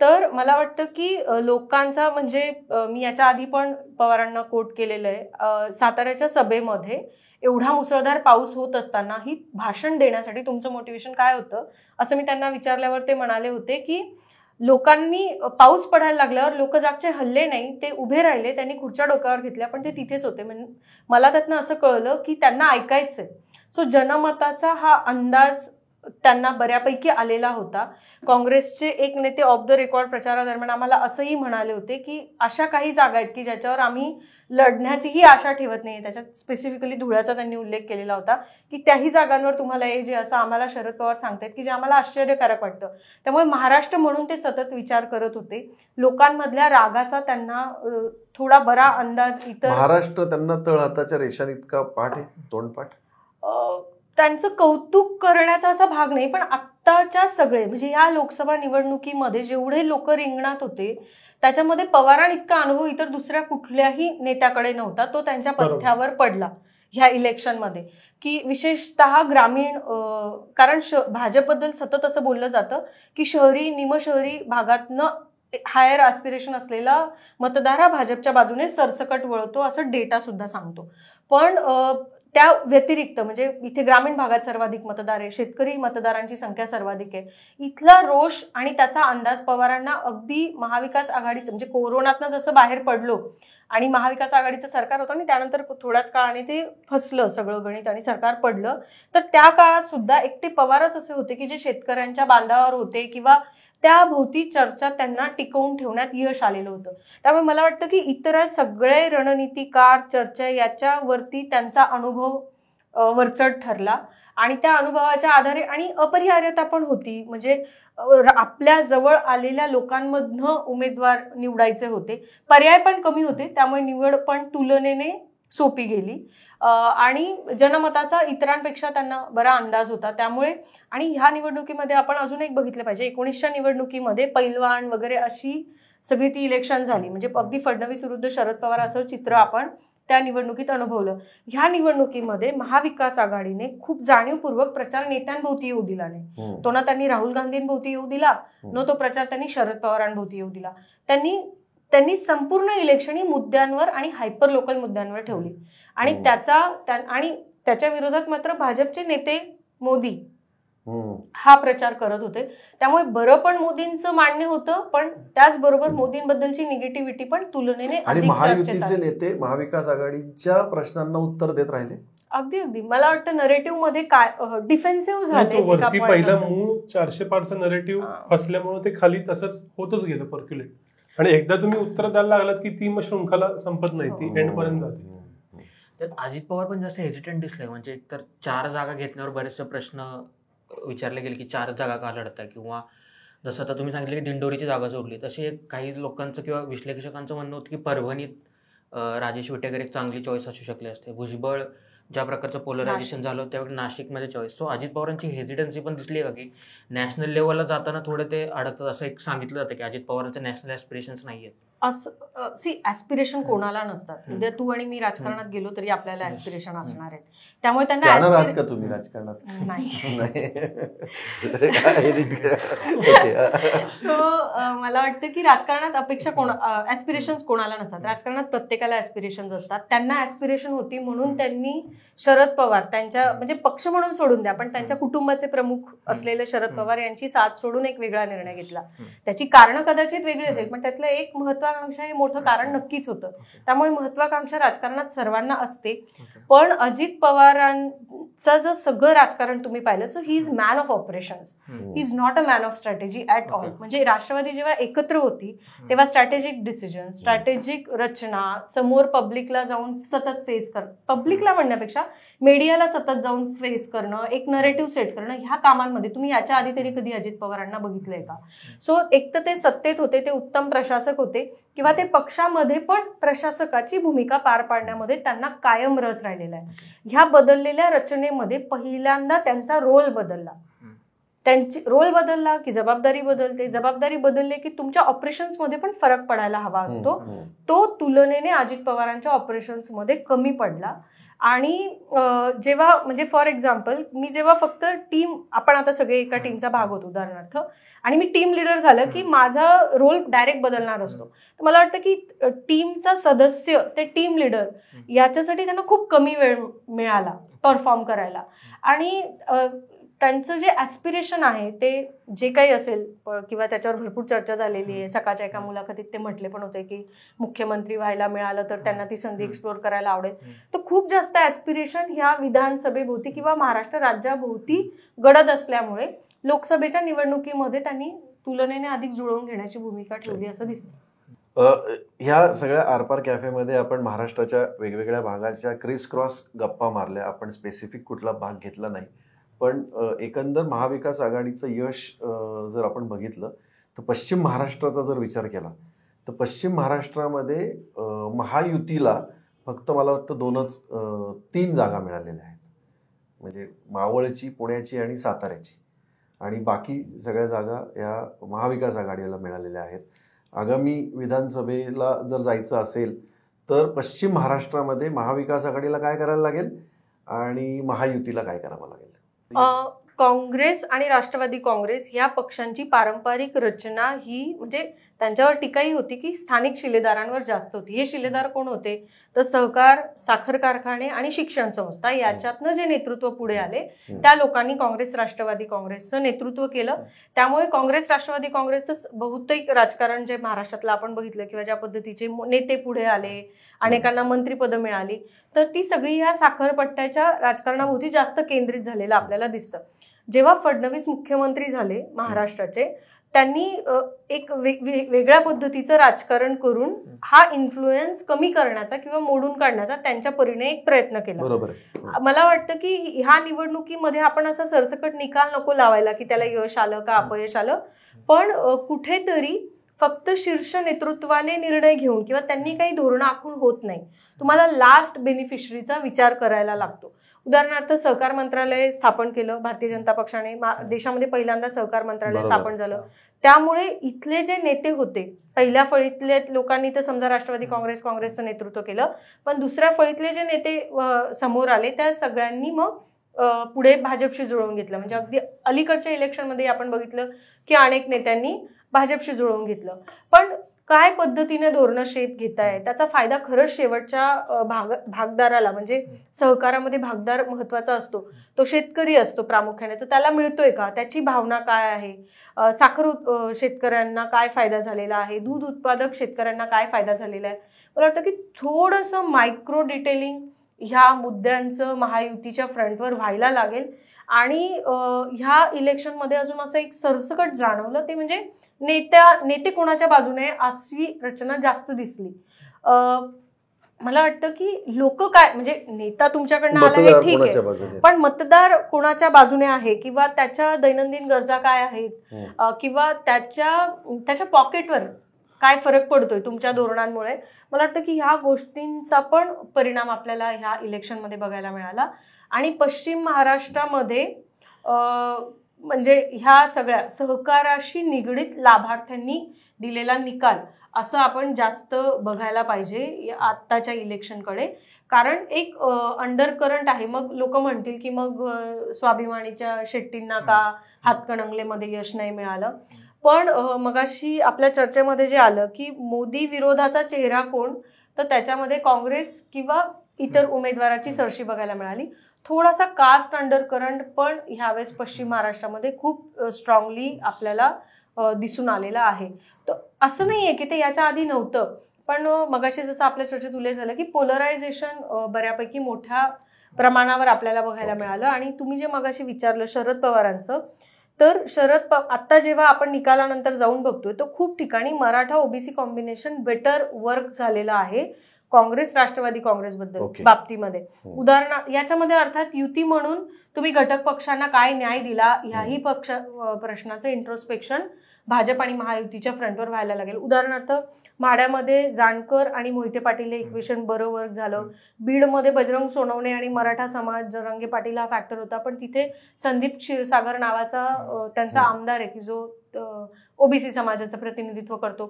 तर मला वाटतं की लोकांचा म्हणजे मी याच्या आधी पण पवारांना कोट केलेलं आहे, साताऱ्याच्या सभेमध्ये एवढा मुसळधार पाऊस होत असतानाही भाषण देण्यासाठी तुमचं मोटिवेशन काय होतं असं मी त्यांना विचारल्यावर ते म्हणाले होते की लोकांनी पाऊस पडायला लागल्यावर लोक जागचे हल्ले नाही, ते उभे राहिले, त्यांनी खुर्च्या डोक्यावर घेतल्या पण ते तिथेच होते. मला त्यातनं असं कळलं की त्यांना ऐकायचंय. सो जनमताचा हा अंदाज त्यांना बऱ्यापैकी आलेला होता. काँग्रेसचे एक नेते ऑफ द रेकॉर्ड प्रचारादरम्यान आम्हाला असंही म्हणाले होते की अशा काही जागा आहेत की ज्याच्यावर आम्ही लढण्याचीही आशा ठेवत नाही. त्याच्यात स्पेसिफिकली धुळ्याचा त्यांनी उल्लेख केलेला होता की त्याही जागांवर तुम्हाला हे जे असं आम्हाला शरद पवार सांगतायत की जे आम्हाला आश्चर्यकारक वाटतं. त्यामुळे महाराष्ट्र म्हणून ते सतत विचार करत होते. लोकांमधल्या रागाचा त्यांना थोडा बरा अंदाज इतर महाराष्ट्र त्यांना तळहाताच्या रेषान इतका पाठ आहे, तोंडपाठ. त्यांचं कौतुक करण्याचा असा भाग नाही, पण आत्ताच्या सगळे म्हणजे या लोकसभा निवडणुकीमध्ये जेवढे लोक रिंगणात होते त्याच्यामध्ये पवारांइतका अनुभव इतर दुसऱ्या कुठल्याही नेत्याकडे नव्हता. तो त्यांच्या पथ्यावर पडला ह्या इलेक्शनमध्ये की विशेषतः ग्रामीण, कारण भाजपबद्दल सतत असं बोललं जातं की शहरी निमशहरी भागातनं हायर ॲस्पिरेशन असलेला मतदार हा भाजपच्या बाजूने सरसकट वळतो असं डेटा सुद्धा सांगतो. पण त्या व्यतिरिक्त म्हणजे इथे ग्रामीण भागात सर्वाधिक मतदार आहे, शेतकरी मतदारांची संख्या सर्वाधिक आहे. इथला रोष आणि त्याचा अंदाज पवारांना अगदी महाविकास आघाडीचं म्हणजे कोरोनातनं जसं बाहेर पडलो आणि महाविकास आघाडीचं सरकार होतं आणि त्यानंतर थोड्याच काळाने ते फसलं सगळं गणित आणि सरकार पडलं, तर त्या काळात सुद्धा एकटे पवारच असे होते की जे शेतकऱ्यांच्या बांधावर होते किंवा त्या भोवती चर्चा त्यांना टिकवून ठेवण्यात यश आलेलं होतं. त्यामुळे मला वाटतं की इतर सगळे रणनीतिकार चर्चा याच्यावरती त्यांचा अनुभव वरचढ ठरला आणि त्या अनुभवाच्या आधारे आणि अपरिहार्यता पण होती. म्हणजे आपल्या जवळ आलेल्या लोकांमधनं उमेदवार निवडायचे होते, पर्याय पण कमी होते, त्यामुळे निवड पण तुलनेने सोपी गेली आणि जनमताचा इतरांपेक्षा त्यांना बरा अंदाज होता. त्यामुळे आणि ह्या निवडणुकीमध्ये आपण अजून एक बघितलं पाहिजे, 19च्या निवडणुकीमध्ये पैलवान वगैरे अशी सगळी ती इलेक्शन झाली, म्हणजे अगदी फडणवीस विरुद्ध शरद पवार असं चित्र आपण त्या निवडणुकीत अनुभवलं. ह्या निवडणुकीमध्ये महाविकास आघाडीने खूप जाणीवपूर्वक प्रचार नेत्यांभोवती येऊ दिला नाही. तो ना त्यांनी राहुल गांधींभोवती येऊ दिला, न तो प्रचार त्यांनी शरद पवारांभोवती येऊ दिला. त्यांनी संपूर्ण इलेक्शन ही मुद्द्यांवर आणि हायपर लोकल मुद्द्यांवर ठेवली आणि त्याच्या विरोधात मात्र भाजपचे नेते मोदी हा प्रचार करत होते. त्यामुळे बरं पण मोदींचं मान्य होतं, पण त्याचबरोबर मोदींबद्दलची निगेटिव्हिटी पण तुलनेने आणि महायुतीचे नेते महाविकास आघाडीच्या प्रश्नांना उत्तर देत राहिले. अगदी मला वाटतं नरेटिव्ह मध्ये काय डिफेन्सिव्ह झाले. वरती पहिला मूळ 400 पारचं नरेटिव्ह फसल्यामुळे ते खाली तसंच होतच गेलं पर्क्युलेट. आणि एकदा तुम्ही उत्तर द्यायला लागलात की ती मग शृंखला संपत नाही, ती एंड पर्यंत जाते. त्यात अजित पवार पण जास्त हेजिटेंट दिसले. म्हणजे एकतर 4 जागा घेतल्यावर बरेचसे प्रश्न विचारले गेले की 4 जागा का लढताय, किंवा जसं आता तुम्ही सांगितलं की दिंडोरीची जागा सोडली, तशी काही लोकांचं किंवा विश्लेषकांचं म्हणणं होतं की परभणीत राजेश विटेकर एक चांगली चॉईस असू शकली असते. भुजबळ ज्या प्रकारचं पोलरायझेशन झालं त्यावेळी नाशिकमध्ये चॉईस. सो अजित पवारांची हेजिटन्सी पण दिसली का की नॅशनल लेवलला जाताना थोडं ते अडकतात, असं एक सांगितलं जातं की अजित पवारांचे नॅशनल ॲस्पिरेशन्स नाही आहेत. असं ॲस्पिरेशन कोणाला नसतात. उद्या तू आणि मी राजकारणात गेलो तरी आपल्याला ॲस्पिरेशन असणार आहेत. त्यामुळे त्यांना तुम्ही राजकारणात नाही. सो मला वाटतं की राजकारणात ॲस्पिरेशन्स कोणाला नसतात. राजकारणात प्रत्येकाला ॲस्पिरेशन्स असतात. त्यांना ॲस्पिरेशन होती म्हणून त्यांनी शरद पवार त्यांच्या म्हणजे पक्ष म्हणून सोडून द्या, पण त्यांच्या कुटुंबाचे प्रमुख असलेले शरद पवार यांची साथ सोडून एक वेगळा निर्णय घेतला. त्याची कारणं कदाचित वेगळी असेल, पण त्यातलं एक महत्त्वाचं महत्वाकांक्षा हे मोठं कारण नक्कीच होतं. त्यामुळे महत्वाकांक्षा राजकारणात सर्वांना असते. पण अजित पवारांचं जर सगळं राजकारण तुम्ही पाहिलं तर he is man of operations, he is not a man of strategy at all. म्हणजे राष्ट्रवादी जेव्हा एकत्र होती तेव्हा स्ट्रॅटेजिक डिसिजन, स्ट्रॅटेजिक रचना, समोर पब्लिकला जाऊन सतत फेस करणं, पब्लिकला म्हणण्यापेक्षा मीडियाला सतत जाऊन फेस करणं, एक नरेटिव्ह सेट करणं, ह्या कामांमध्ये तुम्ही याच्या आधी तरी कधी अजित पवारांना बघितलंय का? सो एक तर ते सत्तेत होते, ते उत्तम प्रशासक होते, किंवा ते पक्षामध्ये पण प्रशासकाची भूमिका पार पाडण्यामध्ये त्यांना कायम रस राहिलेला आहे. ह्या बदललेल्या रचनेमध्ये पहिल्यांदा त्यांचा रोल बदलला. त्यांची रोल बदलला की जबाबदारी बदलते, जबाबदारी बदलले की तुमच्या ऑपरेशन्समध्ये पण फरक पडायला हवा असतो. तो तुलनेने अजित पवारांच्या ऑपरेशन्समध्ये कमी पडला. आणि जेव्हा म्हणजे फॉर एक्झाम्पल मी जेव्हा फक्त टीम, आपण आता सगळे एका टीमचा भाग होतो उदाहरणार्थ, आणि मी टीम लीडर झालं की माझा रोल डायरेक्ट बदलणार असतो. तर मला वाटतं की टीमचा सदस्य ते टीम लीडर याच्यासाठी त्यांना खूप कमी वेळ मिळाला परफॉर्म करायला. आणि त्यांचं जे ॲस्पिरेशन आहे ते जे काही असेल किंवा त्याच्यावर भरपूर चर्चा झालेली आहे. सकाळच्या एका मुलाखतीत ते म्हटले पण होते की मुख्यमंत्री व्हायला मिळालं तर त्यांना ती संधी एक्सप्लोर करायला आवडेल. तर खूप जास्त ॲस्पिरेशन ह्या विधानसभेभोवती किंवा महाराष्ट्र राज्याभोवती गडद असल्यामुळे लोकसभेच्या निवडणुकीमध्ये त्यांनी तुलनेने अधिक जुळवून घेण्याची भूमिका ठेवली असं दिसतं. ह्या सगळ्या आरपार कॅफेमध्ये आपण महाराष्ट्राच्या वेगवेगळ्या भागाच्या क्रिस क्रॉस गप्पा मारल्या. आपण स्पेसिफिक कुठला भाग घेतला नाही. पण एकंदर महाविकास आघाडीचं यश जर आपण बघितलं तर पश्चिम महाराष्ट्राचा जर विचार केला तर पश्चिम महाराष्ट्रामध्ये महायुतीला फक्त मला वाटतं 3 जागा मिळालेल्या आहेत. म्हणजे मावळची, पुण्याची आणि साताऱ्याची, आणि बाकी सगळ्या जागा या महाविकास आघाडीला मिळालेल्या आहेत. आगामी विधानसभेला जर जायचं असेल तर पश्चिम महाराष्ट्रामध्ये महाविकास आघाडीला काय करायला लागेल आणि महायुतीला काय करावं लागेल? काँग्रेस आणि राष्ट्रवादी काँग्रेस या पक्षांची पारंपरिक रचना ही म्हणजे त्यांच्यावर टीकाही होती की स्थानिक शिलेदारांवर जास्त होती. हे शिलेदार कोण होते तर सहकार, साखर कारखाने आणि शिक्षण संस्था याच्यातनं जे नेतृत्व पुढे आले त्या लोकांनी काँग्रेस राष्ट्रवादी काँग्रेसचं नेतृत्व केलं. त्यामुळे काँग्रेस राष्ट्रवादी काँग्रेसचं बहुतेक राजकारण जे महाराष्ट्रातलं आपण बघितलं किंवा ज्या पद्धतीचे नेते पुढे आले, अनेकांना मंत्रिपदं मिळाली, तर ती सगळी या साखरपट्ट्याच्या राजकारणाभोवती जास्त केंद्रित झालेलं आपल्याला दिसतं. जेव्हा फडणवीस मुख्यमंत्री झाले महाराष्ट्राचे, त्यांनी एक वेगळ्या पद्धतीचं राजकारण करून हा इन्फ्लुएन्स कमी करण्याचा किंवा मोडून काढण्याचा त्यांच्या परीने एक प्रयत्न केला. मला वाटतं की ह्या निवडणुकीमध्ये आपण असा सरसकट निकाल नको लावायला की त्याला यश आलं का अपयश आलं, पण कुठेतरी फक्त शीर्ष नेतृत्वाने निर्णय घेऊन किंवा त्यांनी काही धोरणं आखून होत नाही. तुम्हाला लास्ट बेनिफिशरीचा विचार करायला लागतो. उदाहरणार्थ सहकार मंत्रालय स्थापन केलं भारतीय जनता पक्षाने, देशामध्ये पहिल्यांदा सहकार मंत्रालय स्थापन झालं. त्यामुळे इथले जे नेते होते, पहिल्या फळीतले लोकांनी तर समजा राष्ट्रवादी काँग्रेसचं नेतृत्व केलं, पण दुसऱ्या फळीतले जे नेते समोर आले त्या सगळ्यांनी मग पुढे भाजपशी जुळवून घेतलं. म्हणजे अगदी अलीकडच्या इलेक्शनमध्ये आपण बघितलं की अनेक नेत्यांनी भाजपशी जुळवून घेतलं. पण काय पद्धतीने धोरणं शेत घेत आहे त्याचा फायदा खरंच शेवटच्या भागदाराला, म्हणजे सहकारामध्ये भागदार महत्वाचा असतो, तो शेतकरी असतो प्रामुख्याने, तर त्याला मिळतोय का, त्याची भावना काय आहे, साखर शेतकऱ्यांना काय फायदा झालेला आहे, दूध उत्पादक शेतकऱ्यांना काय फायदा झालेला आहे. मला वाटतं की थोडंसं मायक्रो डिटेलिंग ह्या मुद्द्यांचं महायुतीच्या फ्रंटवर व्हायला लागेल. आणि ह्या इलेक्शनमध्ये अजून असं एक सरसकट जाणवलं ते म्हणजे नेते कोणाच्या बाजूने अशी रचना जास्त दिसली. मला वाटतं की लोक काय, म्हणजे नेता तुमच्याकडनं आला हे ठीक आहे, पण मतदार कोणाच्या बाजूने आहे किंवा त्याच्या दैनंदिन गरजा काय आहेत किंवा त्याच्या पॉकेटवर काय फरक पडतोय तुमच्या धोरणांमुळे, मला वाटतं की ह्या गोष्टींचा पण परिणाम आपल्याला ह्या इलेक्शनमध्ये बघायला मिळाला. आणि पश्चिम महाराष्ट्रामध्ये म्हणजे ह्या सगळ्या सहकाराशी निगडीत लाभार्थ्यांनी दिलेला निकाल असं आपण जास्त बघायला पाहिजे आत्ताच्या इलेक्शनकडे. कारण एक अंडर करंट आहे. मग लोक म्हणतील की मग स्वाभिमानीच्या शेट्टींना का हातकणंगलेमध्ये यश नाही मिळालं, पण मगाशी आपल्या चर्चेमध्ये जे आलं की मोदी विरोधाचा चेहरा कोण, तर त्याच्यामध्ये काँग्रेस किंवा इतर उमेदवाराची सरशी बघायला मिळाली. थोडासा कास्ट अंडर करंट पण ह्यावेळेस पश्चिम महाराष्ट्रामध्ये खूप स्ट्रॉंगली आपल्याला दिसून आलेला आहे. तर असं नाहीये की ते याच्या आधी नव्हतं, पण मगाशी जसं आपल्या चर्चेत उल्लेख झाला की पोलरायझेशन बऱ्यापैकी मोठ्या प्रमाणावर आपल्याला बघायला मिळालं. आणि तुम्ही जे मगाशी विचारलं शरद पवारांचं, तर आता जेव्हा आपण निकालानंतर जाऊन बघतोय तर खूप ठिकाणी Maratha OBC combination better work झालेलं आहे काँग्रेस राष्ट्रवादी काँग्रेसबद्दल बाबतीमध्ये. उदाहरण याच्यामध्ये अर्थात युती म्हणून तुम्ही घटक पक्षांना काय न्याय दिला ह्याही प्रश्नाचं इंट्रोस्पेक्शन भाजप आणि महायुतीच्या फ्रंटवर व्हायला लागेल. उदाहरणार्थ माढ्यामध्ये जानकर आणि मोहिते पाटील हे इक्वेशन बरं वर्क झालं. बीडमध्ये बजरंग सोनवणे आणि मराठा समाज जरांगे पाटील हा फॅक्टर होता, पण तिथे संदीप क्षीरसागर नावाचा त्यांचा आमदार आहे की जो ओबीसी समाजाचं प्रतिनिधित्व करतो.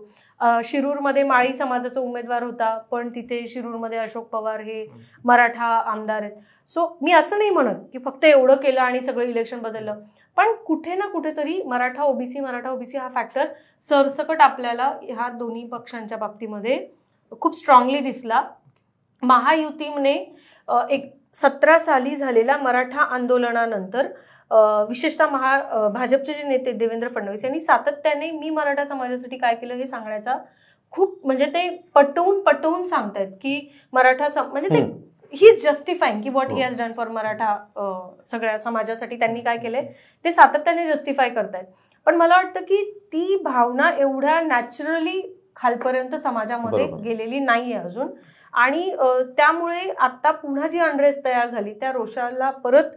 शिरूरमध्ये माळी समाजाचा उमेदवार होता, पण तिथे शिरूरमध्ये अशोक पवार हे मराठा आमदार आहेत. सो मी असं नाही म्हणत की फक्त एवढं केलं आणि सगळं इलेक्शन बदललं, पण कुठे ना कुठेतरी मराठा ओबीसी हा फॅक्टर सरसकट आपल्याला ह्या दोन्ही पक्षांच्या बाबतीमध्ये खूप स्ट्रॉंगली दिसला. महायुतीने 17 साली झालेल्या मराठा आंदोलनानंतर विशेषतः भाजपचे जे नेते देवेंद्र फडणवीस यांनी सातत्याने मी मराठा समाजासाठी काय केलं हे सांगण्याचा खूप म्हणजे ते पटवून सांगतायत की मराठा म्हणजे ते ही इज जस्टिफाईंग की what he has done for Maratha सगळ्या समाजासाठी त्यांनी काय केलंय ते सातत्याने जस्टिफाय करतायत. पण मला वाटतं की ती भावना एवढ्या नॅचरली खालपर्यंत समाजामध्ये गेलेली नाहीये अजून. आणि त्यामुळे आता पुन्हा जी अनरेस्ट तयार झाली त्या रोषाला परत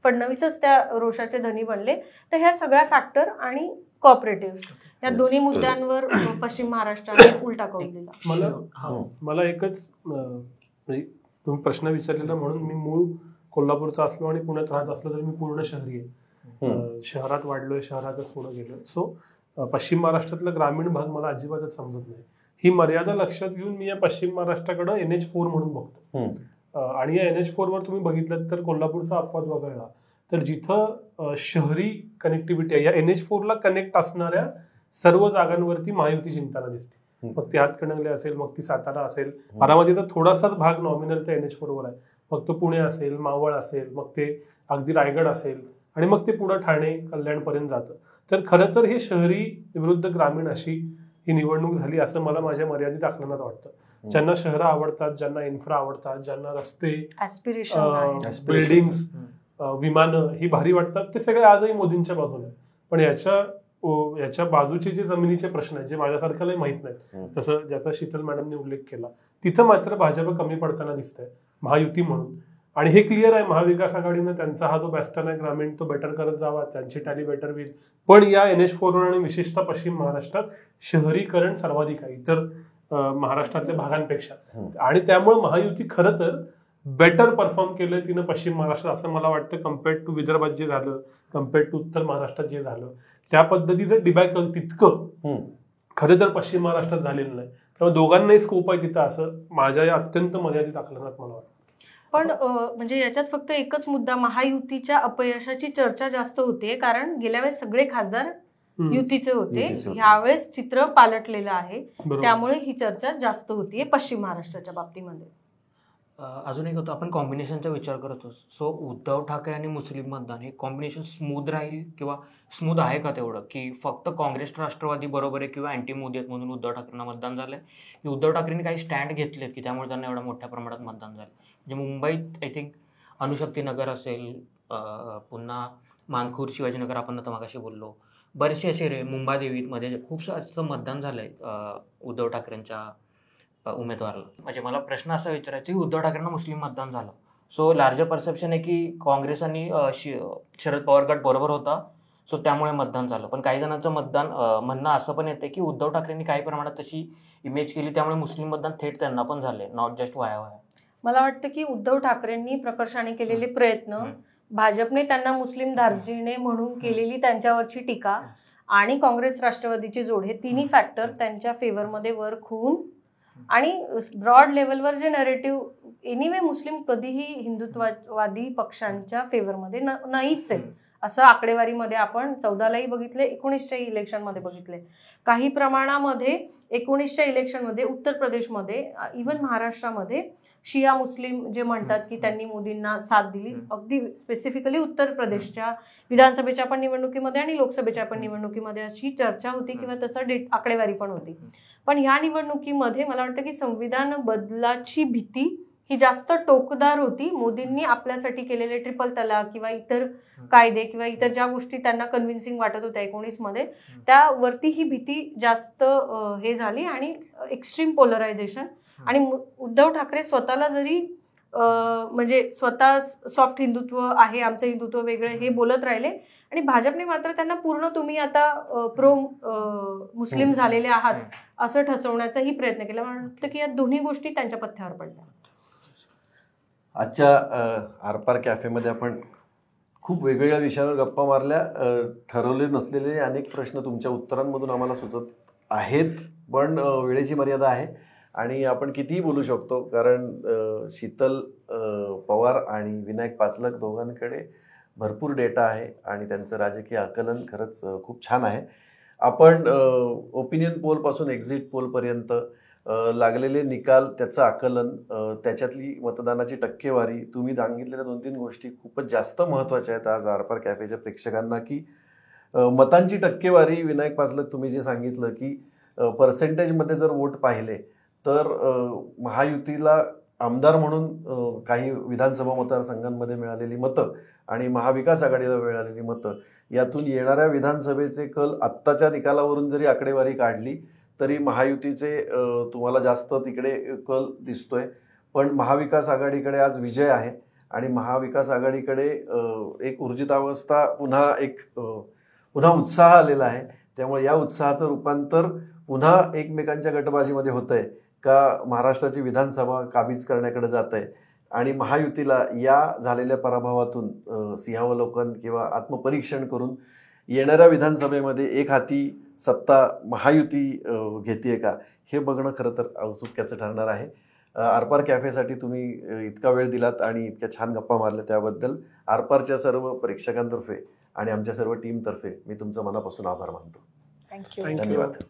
फडणवीसच त्या रोषाचे धनी बनले. तर ह्या सगळ्या फॅक्टर आणि कॉपरेटिव्ह या दोन्ही मुद्द्यांवर पश्चिम महाराष्ट्राने उलटा कौल दिला. मला एकच म्हणजे तुम्ही प्रश्न विचारलेला म्हणून मी मूळ कोल्हापूरचा असलो आणि पुण्यात राहत असलो तरी मी पूर्ण शहरी आहे. शहरात वाढलोय, शहरातच पुढे गेलोय. सो पश्चिम महाराष्ट्रातला ग्रामीण भाग मला अजिबातच समजत नाही. ही मर्यादा लक्षात घेऊन मी या पश्चिम महाराष्ट्राकडे NH4 म्हणून बघतो. आणि या NH4 वर तुम्ही बघितलं तर कोल्हापूरचा अपवाद वगळला तर जिथं शहरी कनेक्टिव्हिटी आहे या NH4 ला कनेक्ट असणाऱ्या सर्व जागांवरती महायुती जिंकताना दिसते. मग ती हातकणंगले असेल, मग ती सातारा असेल, बारामतीचा थोडासाच भाग नॉमिनल त्या NH4 वर आहे. मग तो पुणे असेल, मावळ असेल, मग ते अगदी रायगड असेल आणि मग ते पुढे ठाणे कल्याणपर्यंत जातं. तर खरं तर हे शहरी विरुद्ध ग्रामीण अशी ही निवडणूक झाली असं मला माझ्या मर्यादित आकलनात वाटतं. ज्यांना शहरं आवडतात, ज्यांना इन्फ्रा आवडतात, ज्यांना रस्ते, बिल्डिंग्स, विमानं ही भारी वाटतात ते सगळे आजही मोदींच्या बाजूने. पण याच्या बाजूचे जे जमिनीचे प्रश्न आहेत जे माझ्यासारख्यालाही माहित नाहीत, तसं ज्याचा शीतल मॅडमने उल्लेख केला, तिथं मात्र भाजप कमी पडताना दिसतंय महायुती म्हणून. आणि हे क्लिअर आहे महाविकास आघाडीनं त्यांचा हा जो बॅस्टन आहे ग्रामीण तो बेटर करत जावा, त्यांची टॅली बेटर होईल. पण या NH4 आणि विशेषतः पश्चिम महाराष्ट्रात शहरीकरण सर्वाधिक आहे इतर महाराष्ट्रातल्या भागांपेक्षा. आणि त्यामुळे महायुती खरं तर बेटर परफॉर्म केलंय तिनं पश्चिम महाराष्ट्रात असं मला वाटतं कम्पेअर्ड टू विदर्भात जे झालं, कम्पेअर्ड टू उत्तर महाराष्ट्रात जे झालं त्या पद्धतीचं डिबॅकल तितकं खरं तर पश्चिम महाराष्ट्रात झालेलं नाही. त्यामुळे दोघांनाही स्कोप आहे तिथं असं माझ्या या अत्यंत मर्यादित आकलनात मला वाटतं. पण म्हणजे याच्यात फक्त एकच मुद्दा, महायुतीच्या अपयशाची चर्चा जास्त होते कारण गेल्या वेळेस सगळे खासदार युतीचे होते, यावेळेस चित्र पालटलेलं आहे. त्यामुळे ही चर्चा जास्त होतीये पश्चिम महाराष्ट्राच्या बाबतीमध्ये. अजून एक होतं, आपण कॉम्बिनेशनचा विचार करत होतो. सो उद्धव ठाकरे आणि मुस्लिम मतदान हे कॉम्बिनेशन स्मूथ राहील किंवा स्मूथ आहे का तेवढं, की फक्त काँग्रेस राष्ट्रवादी बरोबर आहे किंवा अँटी मोदी आहेत म्हणून उद्धव ठाकरेंना मतदान झालंय, की उद्धव ठाकरेंनी काही स्टँड घेतलेत की त्यामुळे त्यांना एवढ्या मोठ्या प्रमाणात मतदान झालं. म्हणजे मुंबईत आय थिंक अणुशक्तीनगर असेल, पुन्हा मानखूर, शिवाजीनगर आपण आता मागाशी बोललो, बरेचसे असे मुंबादेवीमध्ये खूप जास्त मतदान झालंय उद्धव ठाकरेंच्या उमेदवाराला. म्हणजे मला प्रश्न असा विचारायचा की उद्धव ठाकरेंना मुस्लिम मतदान झालं, सो लार्जर परसेप्शन आहे की काँग्रेस आणि शरद पवार गट बरोबर होता, सो त्यामुळे मतदान झालं. पण काही जणांचं मतदान म्हणणं असं पण येते की उद्धव ठाकरेंनी काही प्रमाणात तशी इमेज केली त्यामुळे मुस्लिम मतदान थेट त्यांना पण झाले, नॉट जस्ट वाया. मला वाटतं की उद्धव ठाकरेंनी प्रकर्षाने केलेले प्रयत्न, भाजपने त्यांना मुस्लिम दार्जिने म्हणून केलेली त्यांच्यावरची टीका आणि काँग्रेस राष्ट्रवादीची जोड हे तिन्ही फॅक्टर त्यांच्या फेवरमध्ये वर्क होऊन आणि ब्रॉड लेवलवर जे नरेटिव्ह एनिवे मुस्लिम कधीही हिंदुत्ववादी पक्षांच्या फेवरमध्ये नाहीच आहे असं आकडेवारीमध्ये आपण 14लाही बघितले, 19च्या इलेक्शनमध्ये बघितले. काही प्रमाणामध्ये 19च्या इलेक्शनमध्ये उत्तर प्रदेशमध्ये, इव्हन महाराष्ट्रामध्ये शिया मुस्लिम जे म्हणतात की त्यांनी मोदींना साथ दिली, अगदी स्पेसिफिकली उत्तर प्रदेशच्या विधानसभेच्या पण निवडणुकीमध्ये आणि लोकसभेच्या पण निवडणुकीमध्ये अशी चर्चा होती किंवा तसं आकडेवारी पण होती. पण ह्या निवडणुकीमध्ये मला वाटतं की संविधान बदलाची भीती ही जास्त टोकदार होती. मोदींनी आपल्यासाठी केलेले ट्रिपल तलाक किंवा इतर कायदे किंवा इतर ज्या गोष्टी त्यांना कन्व्हिन्सिंग वाटत होत्या 19मध्ये, त्यावरती ही भीती जास्त हे झाली आणि एक्स्ट्रीम पोलरायझेशन. आणि उद्धव ठाकरे स्वतःला जरी म्हणजे स्वतः सॉफ्ट हिंदुत्व आहे, आमचं हिंदुत्व वेगळं हे बोलत राहिले, आणि भाजपने मात्र त्यांना पूर्ण तुम्ही आता प्रो मुस्लिम झालेले आहात असं ठसवण्याचाही प्रयत्न केला. मला वाटतं की या दोन्ही गोष्टी त्यांच्या पथ्यावर पडल्या. आजच्या आरपार कॅफेमध्ये आपण खूप वेगवेगळ्या विषयांवर गप्पा मारल्या. ठरवले नसलेले अनेक प्रश्न तुमच्या उत्तरांमधून आम्हाला सुचत आहेत, पण वेळेची मर्यादा आहे आणि आपण कितीही बोलू शकतो, कारण शीतल पवार आणि विनायक पाचलक दोघांकडे भरपूर डेटा आहे आणि त्यांचं राजकीय आकलन खरंच खूप छान आहे. आपण ओपिनियन पोलपासून एक्झिट पोलपर्यंत लागलेले निकाल, त्याचं आकलन, त्याच्यातली मतदानाची टक्केवारी, तुम्ही सांगितलेल्या 2-3 गोष्टी खूपच जास्त महत्त्वाच्या आहेत आज आरपार कॅफेच्या प्रेक्षकांना, की मतांची टक्केवारी. विनायक पाचलक, तुम्ही जे सांगितलं की पर्सेंटेजमध्ये जर वोट पाहिले तर महायुतीला आमदार म्हणून काही विधानसभा मतदारसंघांमध्ये मिळालेली मतं आणि महाविकास आघाडीला मिळालेली मतं, यातून येणाऱ्या विधानसभेचे कल आत्ताच्या निकालावरून जरी आकडेवारी काढली तरी महायुतीचे तुम्हाला जास्त तिकडे कल दिसतोय. पण महाविकास आघाडीकडे आज विजय आहे आणि महाविकास आघाडीकडे एक ऊर्जितावस्था, पुन्हा उत्साह आलेला आहे. त्यामुळे या उत्साहाचं रूपांतर पुन्हा एकमेकांच्या गटबाजीमध्ये होतंय का महाराष्ट्राची विधानसभा काबीज करण्याकडे जात आहे, आणि महायुतीला या झालेल्या पराभवातून सिंहावलोकन किंवा आत्मपरीक्षण करून येणाऱ्या विधानसभेमध्ये एक हाती सत्ता महायुती घेते का, हे बघणं खरं तर औत्सुक्याचं ठरणार आहे. आरपार कॅफेसाठी तुम्ही इतका वेळ दिलात आणि इतक्या छान गप्पा मारल्या त्याबद्दल आरपारच्या सर्व प्रेक्षकांतर्फे आणि आमच्या सर्व टीमतर्फे मी तुमचं मनापासून आभार मानतो. थँक्यू. धन्यवाद.